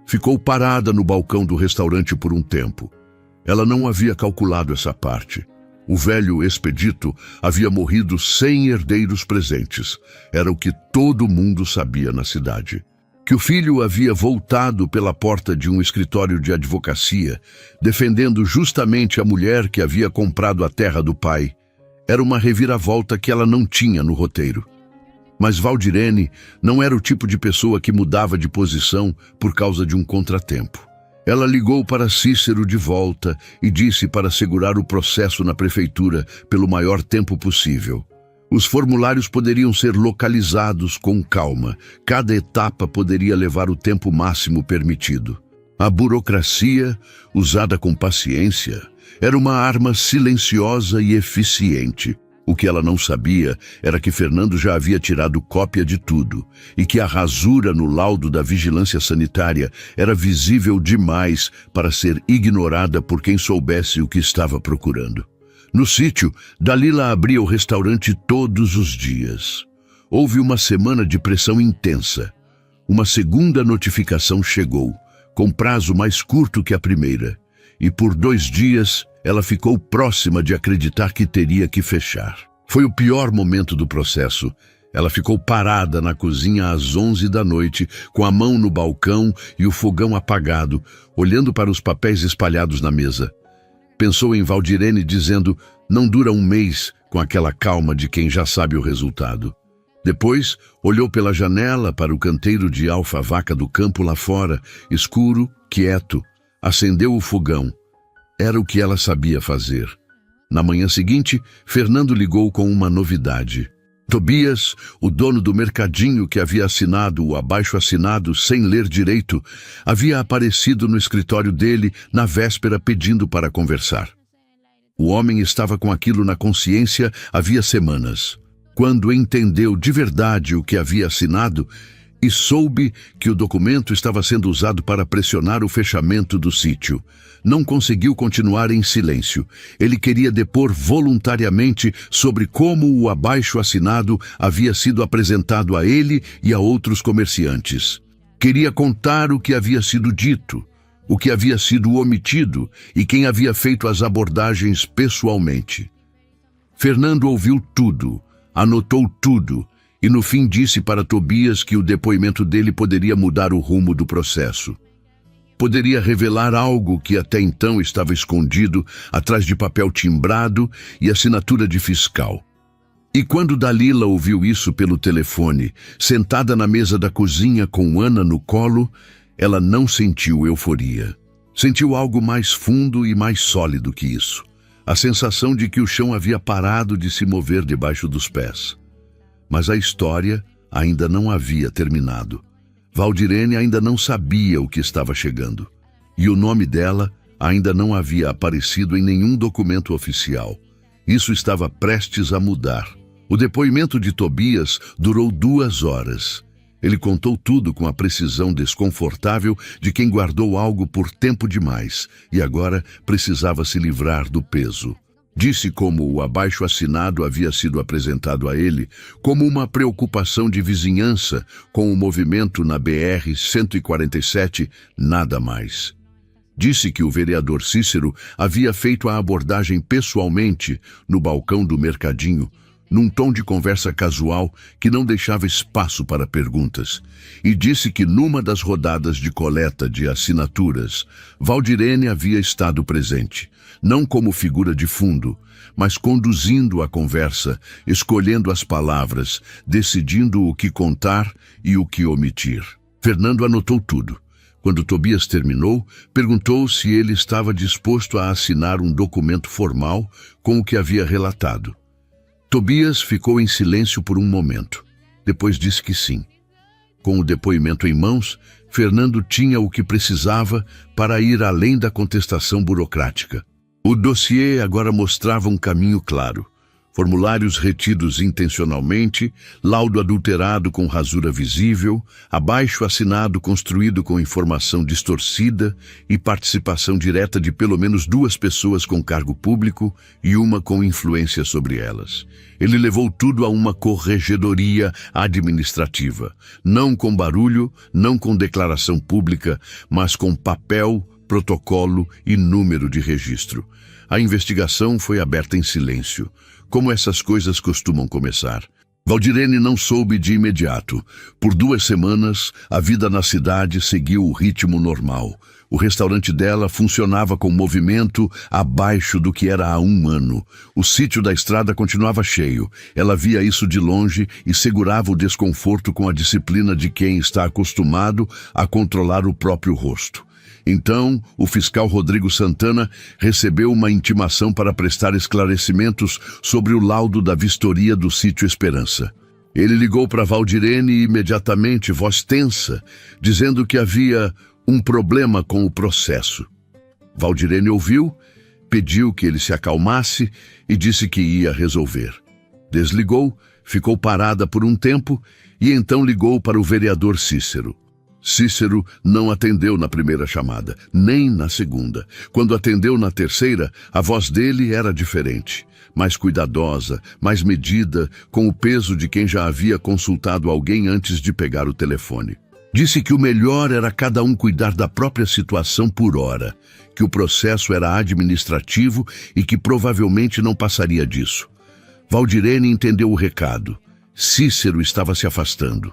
Ficou parada no balcão do restaurante por um tempo. Ela não havia calculado essa parte. O velho Expedito havia morrido sem herdeiros presentes. Era o que todo mundo sabia na cidade. Que o filho havia voltado pela porta de um escritório de advocacia, defendendo justamente a mulher que havia comprado a terra do pai. Era uma reviravolta que ela não tinha no roteiro. Mas Valdirene não era o tipo de pessoa que mudava de posição por causa de um contratempo. Ela ligou para Cícero de volta e disse para segurar o processo na prefeitura pelo maior tempo possível. Os formulários poderiam ser localizados com calma. Cada etapa poderia levar o tempo máximo permitido. A burocracia, usada com paciência, era uma arma silenciosa e eficiente. O que ela não sabia era que Fernando já havia tirado cópia de tudo e que a rasura no laudo da vigilância sanitária era visível demais para ser ignorada por quem soubesse o que estava procurando. No sítio, Dalila abria o restaurante todos os dias. Houve uma semana de pressão intensa. Uma segunda notificação chegou, com prazo mais curto que a primeira, e por 2 dias ela ficou próxima de acreditar que teria que fechar. Foi o pior momento do processo. Ela ficou parada na cozinha às 11 da noite, com a mão no balcão e o fogão apagado, olhando para os papéis espalhados na mesa. Pensou em Valdirene dizendo, não dura 1 mês, com aquela calma de quem já sabe o resultado. Depois, olhou pela janela para o canteiro de alfavaca do campo lá fora, escuro, quieto. Acendeu o fogão. Era o que ela sabia fazer. Na manhã seguinte, Fernando ligou com uma novidade. Tobias, o dono do mercadinho que havia assinado o abaixo-assinado sem ler direito, havia aparecido no escritório dele na véspera pedindo para conversar. O homem estava com aquilo na consciência havia semanas. Quando entendeu de verdade o que havia assinado, e soube que o documento estava sendo usado para pressionar o fechamento do sítio. Não conseguiu continuar em silêncio. Ele queria depor voluntariamente sobre como o abaixo-assinado havia sido apresentado a ele e a outros comerciantes. Queria contar o que havia sido dito, o que havia sido omitido e quem havia feito as abordagens pessoalmente. Fernando ouviu tudo, anotou tudo e no fim disse para Tobias que o depoimento dele poderia mudar o rumo do processo. Poderia revelar algo que até então estava escondido atrás de papel timbrado e assinatura de fiscal. E quando Dalila ouviu isso pelo telefone, sentada na mesa da cozinha com Ana no colo, ela não sentiu euforia. Sentiu algo mais fundo e mais sólido que isso. A sensação de que o chão havia parado de se mover debaixo dos pés. Mas a história ainda não havia terminado. Valdirene ainda não sabia o que estava chegando. E o nome dela ainda não havia aparecido em nenhum documento oficial. Isso estava prestes a mudar. O depoimento de Tobias durou 2 horas. Ele contou tudo com a precisão desconfortável de quem guardou algo por tempo demais e agora precisava se livrar do peso. Disse como o abaixo-assinado havia sido apresentado a ele como uma preocupação de vizinhança com o movimento na BR-147, nada mais. Disse que o vereador Cícero havia feito a abordagem pessoalmente no balcão do mercadinho, num tom de conversa casual que não deixava espaço para perguntas, e disse que numa das rodadas de coleta de assinaturas, Valdirene havia estado presente, não como figura de fundo, mas conduzindo a conversa, escolhendo as palavras, decidindo o que contar e o que omitir. Fernando anotou tudo. Quando Tobias terminou, perguntou se ele estava disposto a assinar um documento formal com o que havia relatado. Tobias ficou em silêncio por um momento. Depois disse que sim. Com o depoimento em mãos, Fernando tinha o que precisava para ir além da contestação burocrática. O dossiê agora mostrava um caminho claro. Formulários retidos intencionalmente, laudo adulterado com rasura visível, abaixo-assinado construído com informação distorcida e participação direta de pelo menos 2 pessoas com cargo público e uma com influência sobre elas. Ele levou tudo a uma corregedoria administrativa, não com barulho, não com declaração pública, mas com papel, protocolo e número de registro. A investigação foi aberta em silêncio, como essas coisas costumam começar. Valdirene não soube de imediato. Por 2 semanas, a vida na cidade seguiu o ritmo normal. O restaurante dela funcionava com movimento abaixo do que era há 1 ano. O sítio da estrada continuava cheio. Ela via isso de longe e segurava o desconforto com a disciplina de quem está acostumado a controlar o próprio rosto. Então, o fiscal Rodrigo Santana recebeu uma intimação para prestar esclarecimentos sobre o laudo da vistoria do sítio Esperança. Ele ligou para Valdirene imediatamente, voz tensa, dizendo que havia um problema com o processo. Valdirene ouviu, pediu que ele se acalmasse e disse que ia resolver. Desligou, ficou parada por um tempo e então ligou para o vereador Cícero. Cícero não atendeu na primeira chamada, nem na segunda. Quando atendeu na terceira, a voz dele era diferente, mais cuidadosa, mais medida, com o peso de quem já havia consultado alguém antes de pegar o telefone. Disse que o melhor era cada um cuidar da própria situação por hora, que o processo era administrativo e que provavelmente não passaria disso. Valdirene entendeu o recado. Cícero estava se afastando.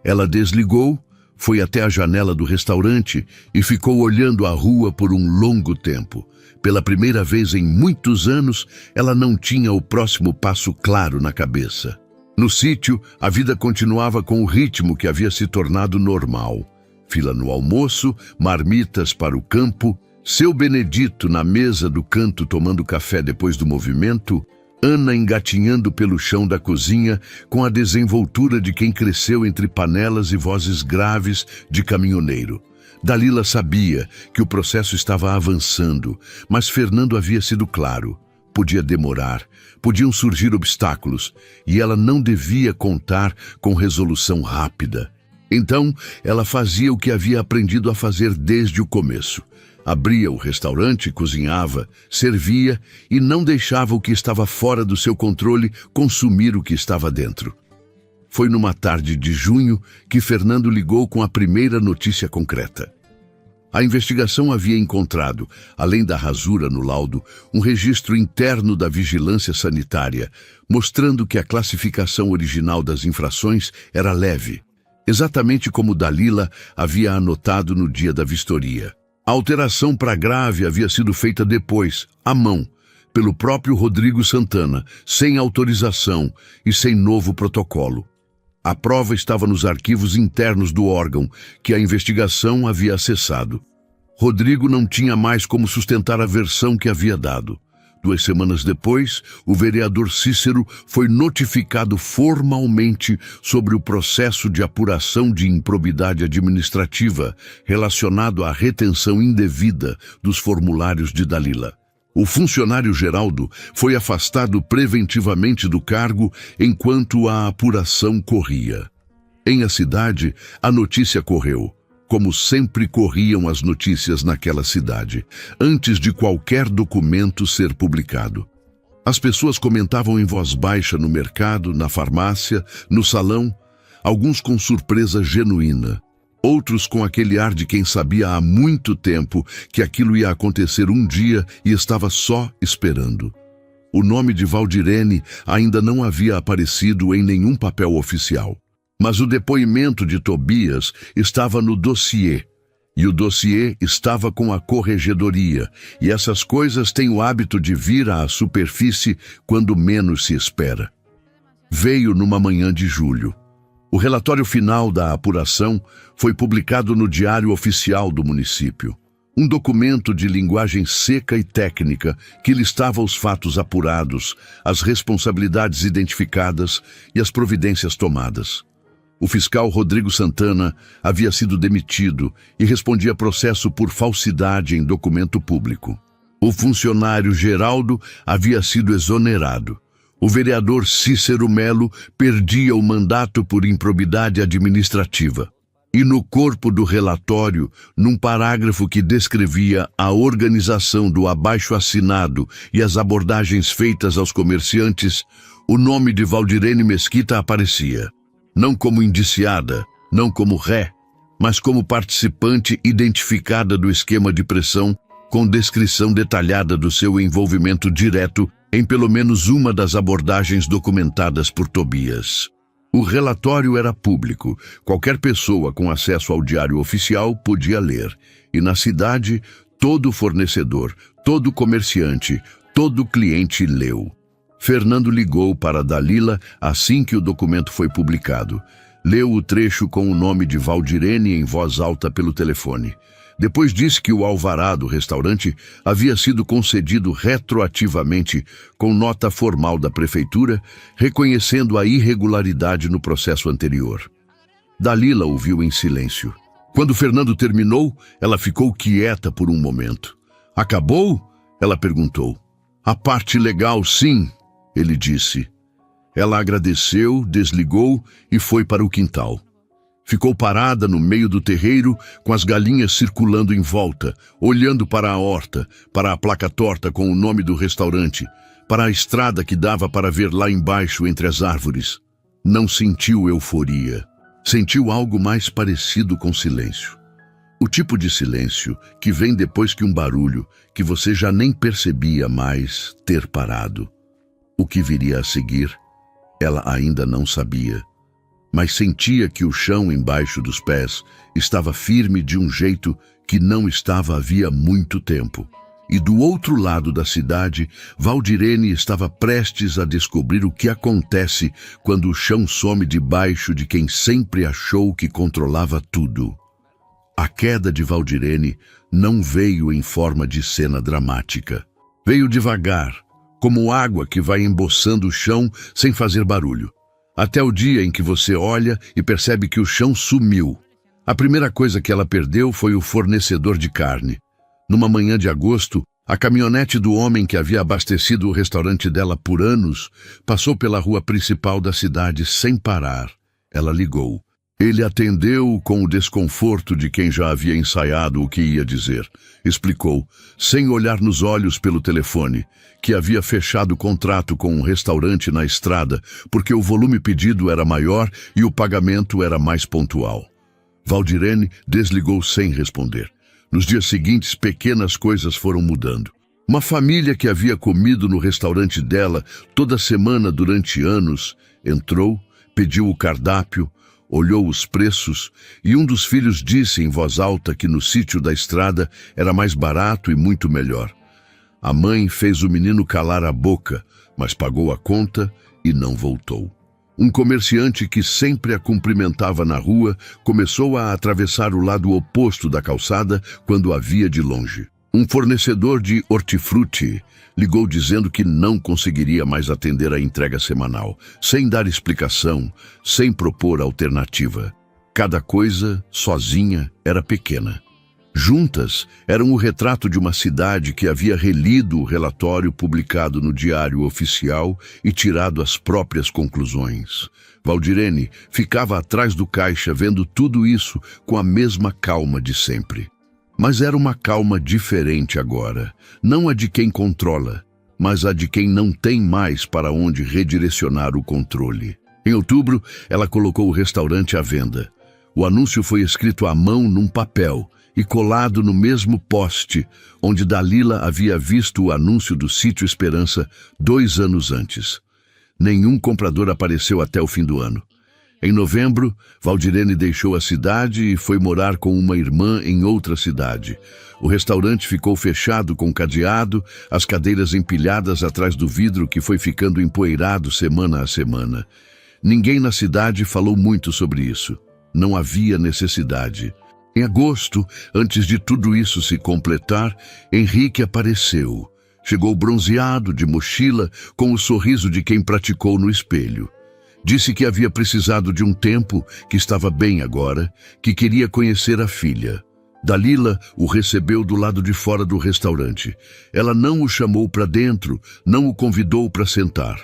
Ela desligou, foi até a janela do restaurante e ficou olhando a rua por um longo tempo. Pela primeira vez em muitos anos, ela não tinha o próximo passo claro na cabeça. No sítio, a vida continuava com o ritmo que havia se tornado normal. Fila no almoço, marmitas para o campo, seu Benedito na mesa do canto tomando café depois do movimento, Ana engatinhando pelo chão da cozinha com a desenvoltura de quem cresceu entre panelas e vozes graves de caminhoneiro. Dalila sabia que o processo estava avançando, mas Fernando havia sido claro. Podia demorar, podiam surgir obstáculos, e ela não devia contar com resolução rápida. Então, ela fazia o que havia aprendido a fazer desde o começo. Abria o restaurante, cozinhava, servia e não deixava o que estava fora do seu controle consumir o que estava dentro. Foi numa tarde de junho que Fernando ligou com a primeira notícia concreta. A investigação havia encontrado, além da rasura no laudo, um registro interno da vigilância sanitária, mostrando que a classificação original das infrações era leve, exatamente como Dalila havia anotado no dia da vistoria. A alteração para grave havia sido feita depois, à mão, pelo próprio Rodrigo Santana, sem autorização e sem novo protocolo. A prova estava nos arquivos internos do órgão, que a investigação havia acessado. Rodrigo não tinha mais como sustentar a versão que havia dado. 2 semanas depois, o vereador Cícero foi notificado formalmente sobre o processo de apuração de improbidade administrativa relacionado à retenção indevida dos formulários de Dalila. O funcionário Geraldo foi afastado preventivamente do cargo enquanto a apuração corria. Em A Cidade, a notícia correu, como sempre corriam as notícias naquela cidade, antes de qualquer documento ser publicado. As pessoas comentavam em voz baixa no mercado, na farmácia, no salão, alguns com surpresa genuína, outros com aquele ar de quem sabia há muito tempo que aquilo ia acontecer um dia e estava só esperando. O nome de Valdirene ainda não havia aparecido em nenhum papel oficial. Mas o depoimento de Tobias estava no dossiê, e o dossiê estava com a corregedoria, e essas coisas têm o hábito de vir à superfície quando menos se espera. Veio numa manhã de julho. O relatório final da apuração foi publicado no Diário Oficial do município, um documento de linguagem seca e técnica que listava os fatos apurados, as responsabilidades identificadas e as providências tomadas. O fiscal Rodrigo Santana havia sido demitido e respondia processo por falsidade em documento público. O funcionário Geraldo havia sido exonerado. O vereador Cícero Melo perdia o mandato por improbidade administrativa. E no corpo do relatório, num parágrafo que descrevia a organização do abaixo-assinado e as abordagens feitas aos comerciantes, o nome de Valdirene Mesquita aparecia. Não como indiciada, não como ré, mas como participante identificada do esquema de pressão, com descrição detalhada do seu envolvimento direto em pelo menos uma das abordagens documentadas por Tobias. O relatório era público, qualquer pessoa com acesso ao diário oficial podia ler, e na cidade, todo fornecedor, todo comerciante, todo cliente leu. Fernando ligou para Dalila assim que o documento foi publicado. Leu o trecho com o nome de Valdirene em voz alta pelo telefone. Depois disse que o alvará do restaurante havia sido concedido retroativamente com nota formal da prefeitura, reconhecendo a irregularidade no processo anterior. Dalila ouviu em silêncio. Quando Fernando terminou, ela ficou quieta por um momento. Acabou? Ela perguntou. A parte legal, sim, ele disse. Ela agradeceu, desligou e foi para o quintal. Ficou parada no meio do terreiro, com as galinhas circulando em volta, olhando para a horta, para a placa torta com o nome do restaurante, para a estrada que dava para ver lá embaixo entre as árvores. Não sentiu euforia. Sentiu algo mais parecido com silêncio. O tipo de silêncio que vem depois que um barulho, que você já nem percebia mais, ter parado. O que viria a seguir, ela ainda não sabia, mas sentia que o chão embaixo dos pés estava firme de um jeito que não estava havia muito tempo. E do outro lado da cidade, Valdirene estava prestes a descobrir o que acontece quando o chão some debaixo de quem sempre achou que controlava tudo. A queda de Valdirene não veio em forma de cena dramática. Veio devagar, como água que vai emboçando o chão sem fazer barulho. Até o dia em que você olha e percebe que o chão sumiu. A primeira coisa que ela perdeu foi o fornecedor de carne. Numa manhã de agosto, a caminhonete do homem que havia abastecido o restaurante dela por anos passou pela rua principal da cidade sem parar. Ela ligou. Ele atendeu com o desconforto de quem já havia ensaiado o que ia dizer. Explicou, sem olhar nos olhos pelo telefone, que havia fechado o contrato com um restaurante na estrada porque o volume pedido era maior e o pagamento era mais pontual. Valdirene desligou sem responder. Nos dias seguintes, pequenas coisas foram mudando. Uma família que havia comido no restaurante dela toda semana durante anos entrou, pediu o cardápio, olhou os preços e um dos filhos disse em voz alta que no sítio da estrada era mais barato e muito melhor. A mãe fez o menino calar a boca, mas pagou a conta e não voltou. Um comerciante que sempre a cumprimentava na rua começou a atravessar o lado oposto da calçada quando a via de longe. Um fornecedor de hortifruti ligou dizendo que não conseguiria mais atender a entrega semanal, sem dar explicação, sem propor alternativa. Cada coisa, sozinha, era pequena. Juntas, eram o retrato de uma cidade que havia relido o relatório publicado no Diário Oficial e tirado as próprias conclusões. Valdirene ficava atrás do caixa vendo tudo isso com a mesma calma de sempre. Mas era uma calma diferente agora, não a de quem controla, mas a de quem não tem mais para onde redirecionar o controle. Em outubro, ela colocou o restaurante à venda. O anúncio foi escrito à mão num papel e colado no mesmo poste onde Dalila havia visto o anúncio do Sítio Esperança 2 anos antes. Nenhum comprador apareceu até o fim do ano. Em novembro, Valdirene deixou a cidade e foi morar com uma irmã em outra cidade. O restaurante ficou fechado com cadeado, as cadeiras empilhadas atrás do vidro que foi ficando empoeirado semana a semana. Ninguém na cidade falou muito sobre isso. Não havia necessidade. Em agosto, antes de tudo isso se completar, Henrique apareceu. Chegou bronzeado, de mochila, com o sorriso de quem praticou no espelho. Disse que havia precisado de um tempo, que estava bem agora, que queria conhecer a filha. Dalila o recebeu do lado de fora do restaurante. Ela não o chamou para dentro, não o convidou para sentar.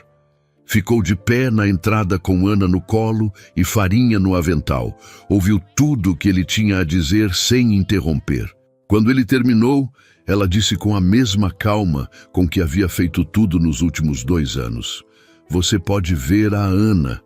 Ficou de pé na entrada com Ana no colo e farinha no avental. Ouviu tudo o que ele tinha a dizer sem interromper. Quando ele terminou, ela disse com a mesma calma com que havia feito tudo nos últimos 2 anos. Você pode ver a Ana.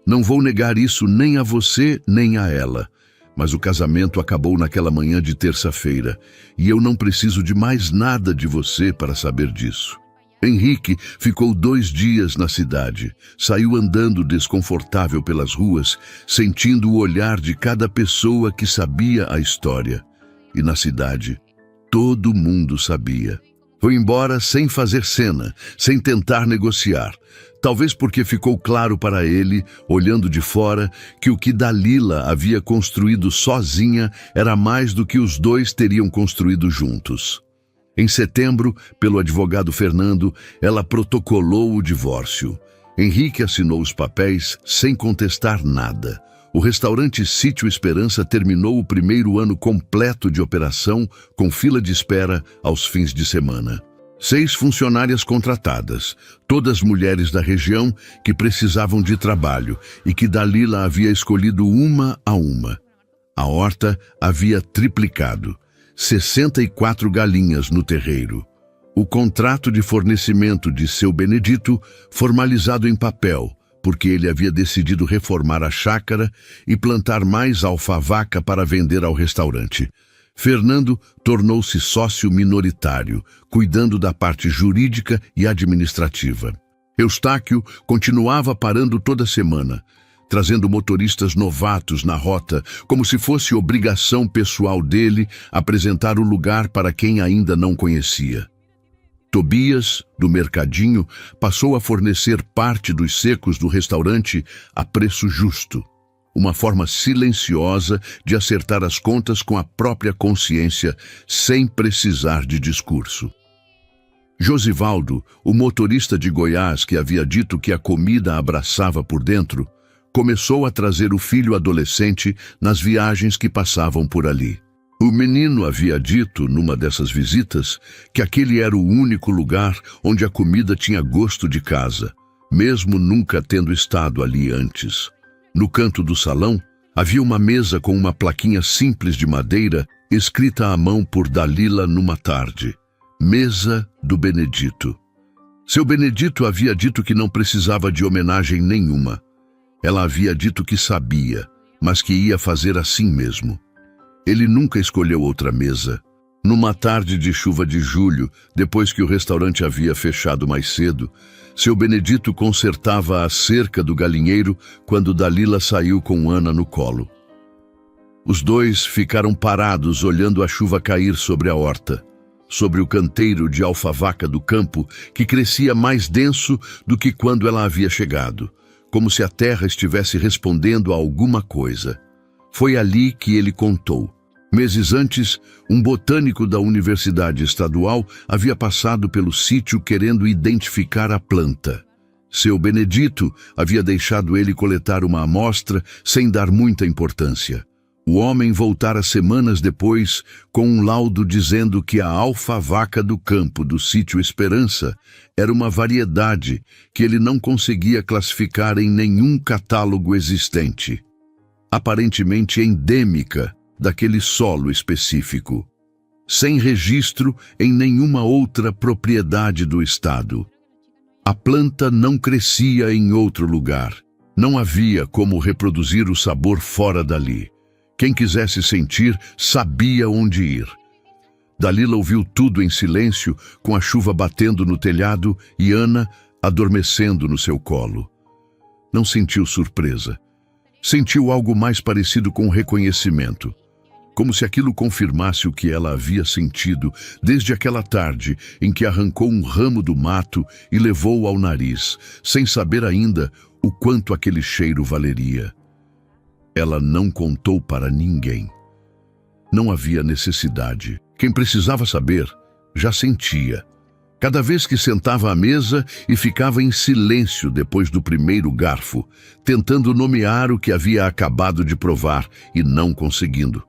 Não vou negar isso nem a você, nem a ela. Mas o casamento acabou naquela manhã de terça-feira, e eu não preciso de mais nada de você para saber disso. Henrique ficou 2 dias na cidade. Saiu andando desconfortável pelas ruas, sentindo o olhar de cada pessoa que sabia a história. E na cidade, todo mundo sabia. Foi embora sem fazer cena, sem tentar negociar. Talvez porque ficou claro para ele, olhando de fora, que o que Dalila havia construído sozinha era mais do que os dois teriam construído juntos. Em setembro, pelo advogado Fernando, ela protocolou o divórcio. Henrique assinou os papéis sem contestar nada. O restaurante Sítio Esperança terminou o primeiro ano completo de operação, com fila de espera aos fins de semana. 6 funcionárias contratadas, todas mulheres da região que precisavam de trabalho e que Dalila havia escolhido uma a uma. A horta havia triplicado, 64 galinhas no terreiro. O contrato de fornecimento de seu Benedito, formalizado em papel, porque ele havia decidido reformar a chácara e plantar mais alfavaca para vender ao restaurante. Fernando tornou-se sócio minoritário, cuidando da parte jurídica e administrativa. Eustáquio continuava parando toda semana, trazendo motoristas novatos na rota, como se fosse obrigação pessoal dele apresentar o lugar para quem ainda não conhecia. Tobias, do mercadinho, passou a fornecer parte dos secos do restaurante a preço justo. Uma forma silenciosa de acertar as contas com a própria consciência, sem precisar de discurso. Josivaldo, o motorista de Goiás que havia dito que a comida abraçava por dentro, começou a trazer o filho adolescente nas viagens que passavam por ali. O menino havia dito, numa dessas visitas, que aquele era o único lugar onde a comida tinha gosto de casa, mesmo nunca tendo estado ali antes. No canto do salão, Havia uma mesa com uma plaquinha simples de madeira escrita à mão por Dalila numa tarde. Mesa do Benedito. Seu Benedito havia dito que não precisava de homenagem nenhuma. Ela havia dito que sabia, mas que ia fazer assim mesmo. Ele nunca escolheu outra mesa. Numa tarde de chuva de julho, depois que o restaurante havia fechado mais cedo, seu Benedito consertava a cerca do galinheiro quando Dalila saiu com Ana no colo. Os dois ficaram parados olhando a chuva cair sobre a horta, sobre o canteiro de alfavaca do campo que crescia mais denso do que quando ela havia chegado, como se a terra estivesse respondendo a alguma coisa. Foi ali que ele contou. Meses antes, um botânico da Universidade Estadual havia passado pelo sítio querendo identificar a planta. Seu Benedito havia deixado ele coletar uma amostra sem dar muita importância. O homem voltara semanas depois com um laudo dizendo que a alfavaca do campo do sítio Esperança era uma variedade que ele não conseguia classificar em nenhum catálogo existente. Aparentemente endêmica daquele solo específico, sem registro em nenhuma outra propriedade do estado. A planta não crescia em outro lugar. Não havia como reproduzir o sabor fora dali. Quem quisesse sentir, sabia onde ir. Dalila ouviu tudo em silêncio, com a chuva batendo no telhado e Ana adormecendo no seu colo. Não sentiu surpresa. Sentiu algo mais parecido com reconhecimento. Como se aquilo confirmasse o que ela havia sentido desde aquela tarde em que arrancou um ramo do mato e levou-o ao nariz, sem saber ainda o quanto aquele cheiro valeria. Ela não contou para ninguém. Não havia necessidade. Quem precisava saber, já sentia. Cada vez que sentava à mesa e ficava em silêncio depois do primeiro garfo, tentando nomear o que havia acabado de provar e não conseguindo.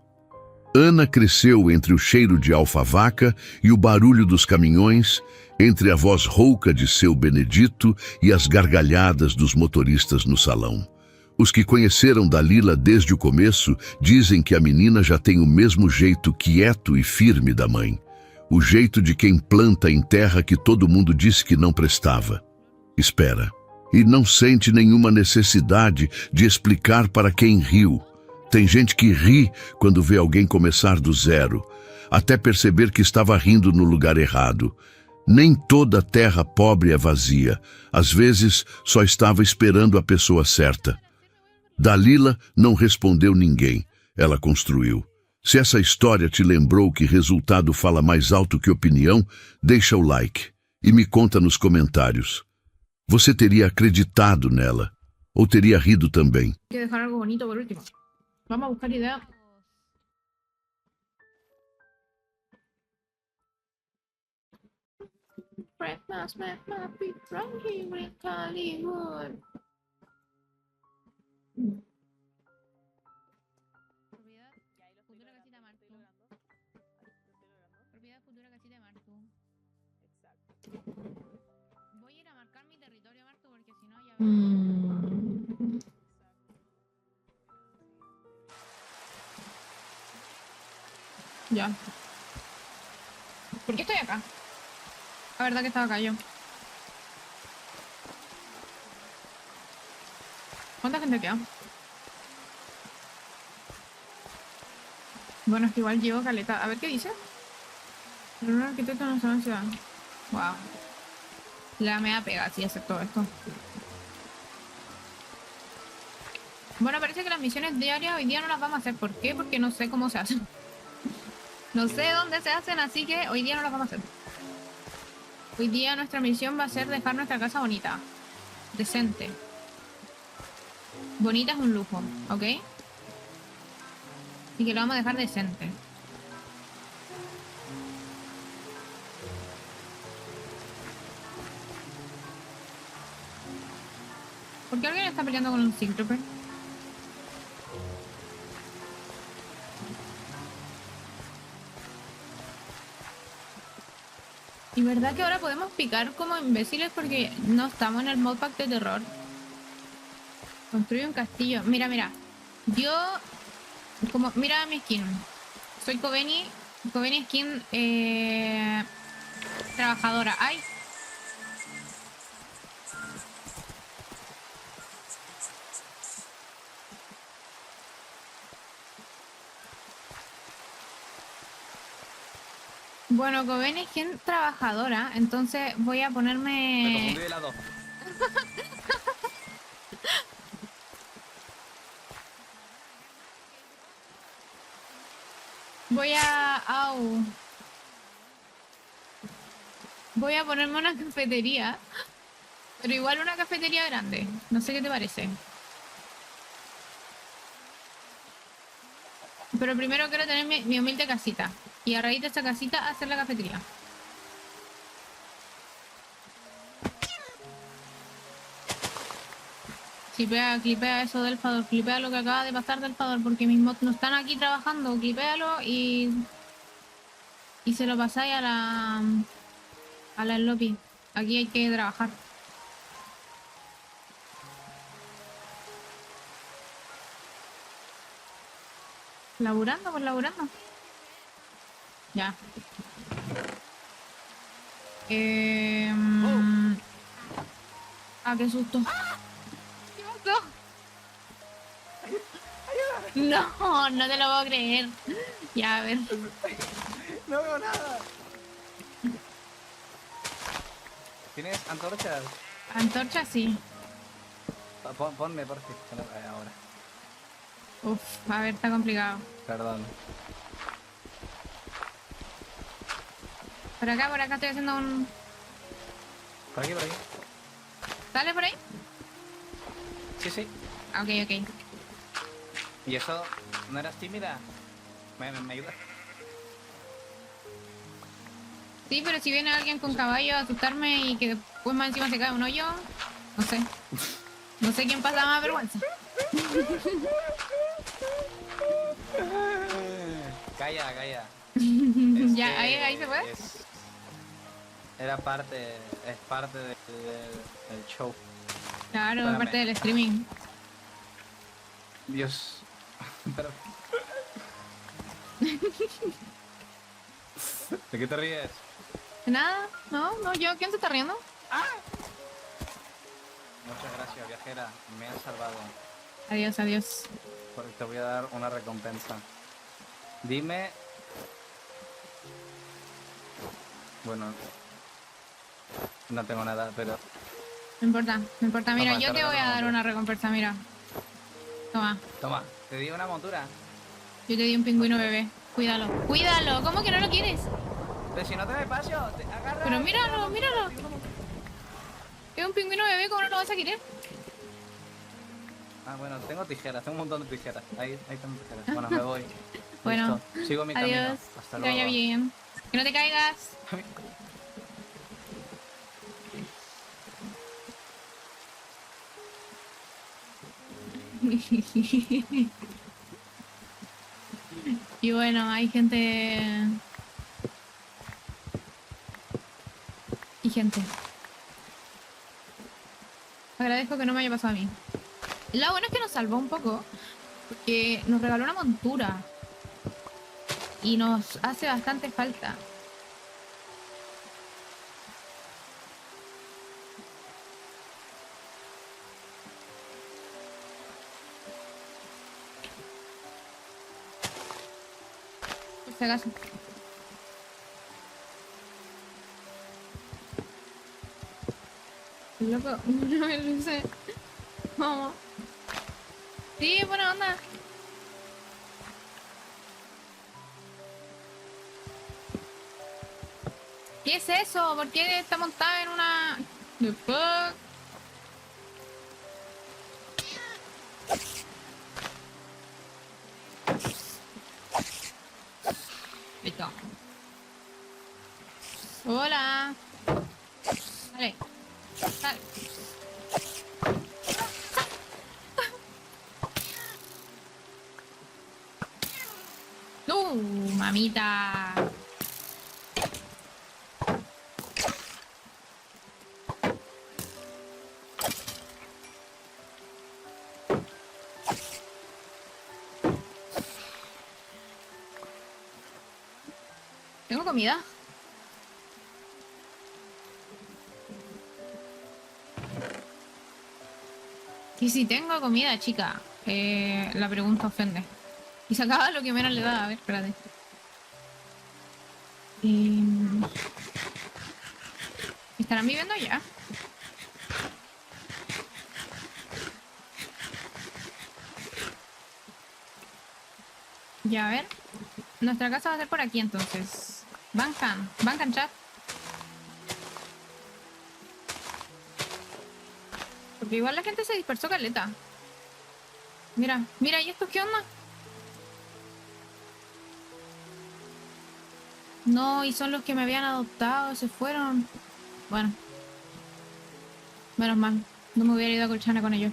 Ana cresceu entre o cheiro de alfavaca e o barulho dos caminhões, entre a voz rouca de seu Benedito e as gargalhadas dos motoristas no salão. Os que conheceram Dalila desde o começo dizem que a menina já tem o mesmo jeito quieto e firme da mãe. O jeito de quem planta em terra que todo mundo disse que não prestava. Espera. E não sente nenhuma necessidade de explicar para quem riu. Tem gente que ri quando vê alguém começar do zero, até perceber que estava rindo no lugar errado. Nem toda terra pobre é vazia. Às vezes, só estava esperando a pessoa certa. Dalila não respondeu ninguém. Ela construiu. Se essa história te lembrou que resultado fala mais alto que opinião, deixa o like e me conta nos comentários. Você teria acreditado nela ou teria rido também? Vamos a buscar ideas. Breakfast, happy from here in Hollywood. Propiedad futura casita de Martu. Voy a ir a marcar mi territorio, Martu, porque si no ya... Ya. ¿Por qué estoy acá? La verdad que estaba acá yo. ¿Cuánta gente queda? Bueno, es que igual llevo caleta. A ver qué dice. Pero un arquitecto no sabe ciudad. Wow. La me da pega si hacer todo esto. Bueno, parece que las misiones diarias hoy día no las vamos a hacer. ¿Por qué? Porque no sé cómo se hacen. No sé dónde se hacen, así que hoy día no las vamos a hacer. Hoy día nuestra misión va a ser dejar nuestra casa bonita. Decente. Bonita es un lujo, ¿ok? Y que lo vamos a dejar decente. ¿Por qué alguien está peleando con un Sigtrooper? Y verdad que ahora podemos picar como imbéciles porque no estamos en el modpack de terror. Construye un castillo. Mira, mira. Yo, como, mira mi skin. Soy Kobeni. Kobeni skin trabajadora. Ay. Bueno, Kobeni skin trabajadora. Entonces voy a Me ponerme... confundí de lado. Voy a... Au. Voy a ponerme una cafetería. Pero igual una cafetería grande. No sé qué te parece. Pero primero quiero tener mi humilde casita. Y a raíz de esta casita hacer la cafetería. Clipea eso del Fador. Clipea lo que acaba de pasar del Fador. Porque mis mods no están aquí trabajando. Clipéalo y se lo pasáis a la Sloppy. Aquí hay que trabajar. Laburando, pues laburando. Ya. Ah, qué susto. ¿Qué pasó? No, no te lo puedo creer. Ya, a ver. No veo nada. ¿Tienes antorchas? Antorcha, sí. Ponme, por favor. Ahora. Uf, a ver, está complicado. Perdón. Por acá estoy haciendo un... Por aquí, por aquí. ¿Sale por ahí? Sí, sí. Ah, ok, ok. ¿Y eso? ¿No eras tímida? ¿Me ayudas? Sí, pero si viene alguien con caballo a asustarme y que después más encima se cae un hoyo, no sé. No sé quién pasa más vergüenza. Calla, calla. Ya, ahí se puede. Era parte, es parte del show. Claro, Espérame. parte del streaming. Dios. Pero... ¿De qué te ríes? Nada, no, yo, ¿quién se está riendo? Muchas gracias, viajera. Me has salvado. Adiós, adiós. Porque te voy a dar una recompensa. Dime... Bueno... No tengo nada, pero... No importa, no importa. Mira, Toma, yo te te voy a regalo dar una una recompensa, mira. Toma, Toma, te di una montura. yo te di un pingüino bebé. Cuídalo, cuídalo. ¿Cómo que no lo quieres? Pero si no te me paso, te agarra... Pero míralo, míralo. Es un pingüino bebé, ¿cómo no lo vas a querer? Ah, bueno, tengo tijeras, tengo un montón de tijeras. Ahí tengo tijeras. Bueno, me voy. Bueno, Listo. Sigo mi adiós. camino. Hasta Que vaya luego. bien. Que no te caigas. Y bueno, hay gente... Y gente. Agradezco que no me haya pasado a mí. Lo bueno es que nos salvó un poco, porque nos regaló una montura. Y nos hace bastante falta. Por si acaso. Loco, no me lo sé. Vamos. Sí, buena onda. ¿Qué es eso? ¿Por qué está montada en una... The fuck? Listo. Hola. Dale. Dale. Mamita. ¿Tengo comida? Y si tengo comida, chica. La pregunta ofende. Y se acaba lo que menos le da. A ver, espérate. ¿Estarán viviendo ya? Ya, a ver. Nuestra casa va a ser por aquí, entonces. Bancan chat. Porque igual la gente se dispersó caleta. Mira, mira, ¿y estos qué onda? No, y son los que me habían adoptado, se fueron. Bueno. Menos mal. No me hubiera ido a Colchana con ellos.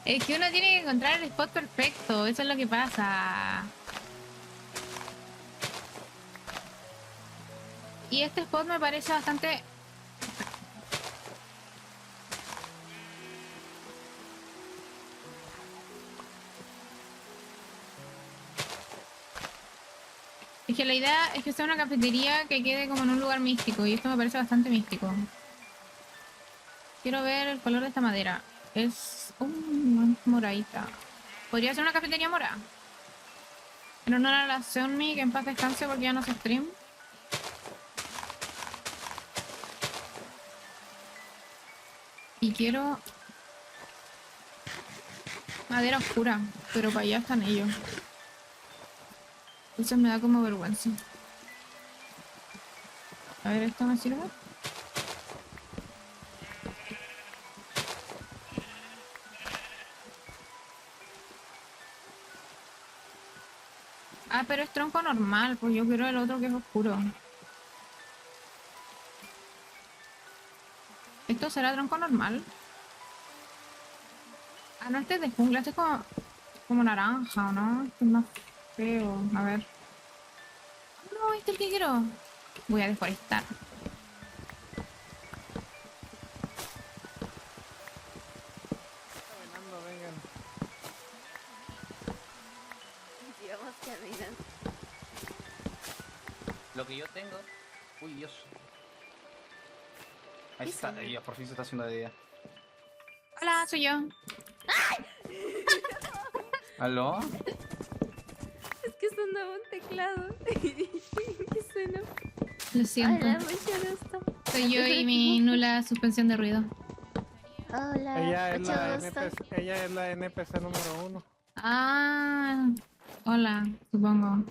Es que uno tiene que encontrar el spot perfecto, eso es lo que pasa. Y este spot me parece bastante... Es que la idea es que sea una cafetería que quede como en un lugar místico, y esto me parece bastante místico. Quiero ver el color de esta madera. Es moradita. Podría ser una cafetería morada. Pero no era la Xiaomi, que en paz descanse porque ya no se stream. Y quiero madera oscura, pero para allá están ellos. Entonces me da como vergüenza. A ver, ¿esto me sirve? Ah, pero es tronco normal, pues yo quiero el otro que es oscuro. ¿Esto será tronco normal? Ah, no, este es de jungla, este es como naranja, ¿no? Este es más feo, a ver. No, este es el que quiero. Voy a deforestar. Caminando, vengan. Digamos caminando. Lo que yo tengo... Uy, Dios. Ahí está, ahí ya por fin se está haciendo de día. Hola, soy yo. ¿Aló? Es que sonaba un teclado. ¿Qué suena? Lo siento. Hola, mucho gusto. Soy yo y mi nula suspensión de ruido. Hola, Ella es, mucho la gusto. ella es la NPC número 1. Ah, hola, supongo.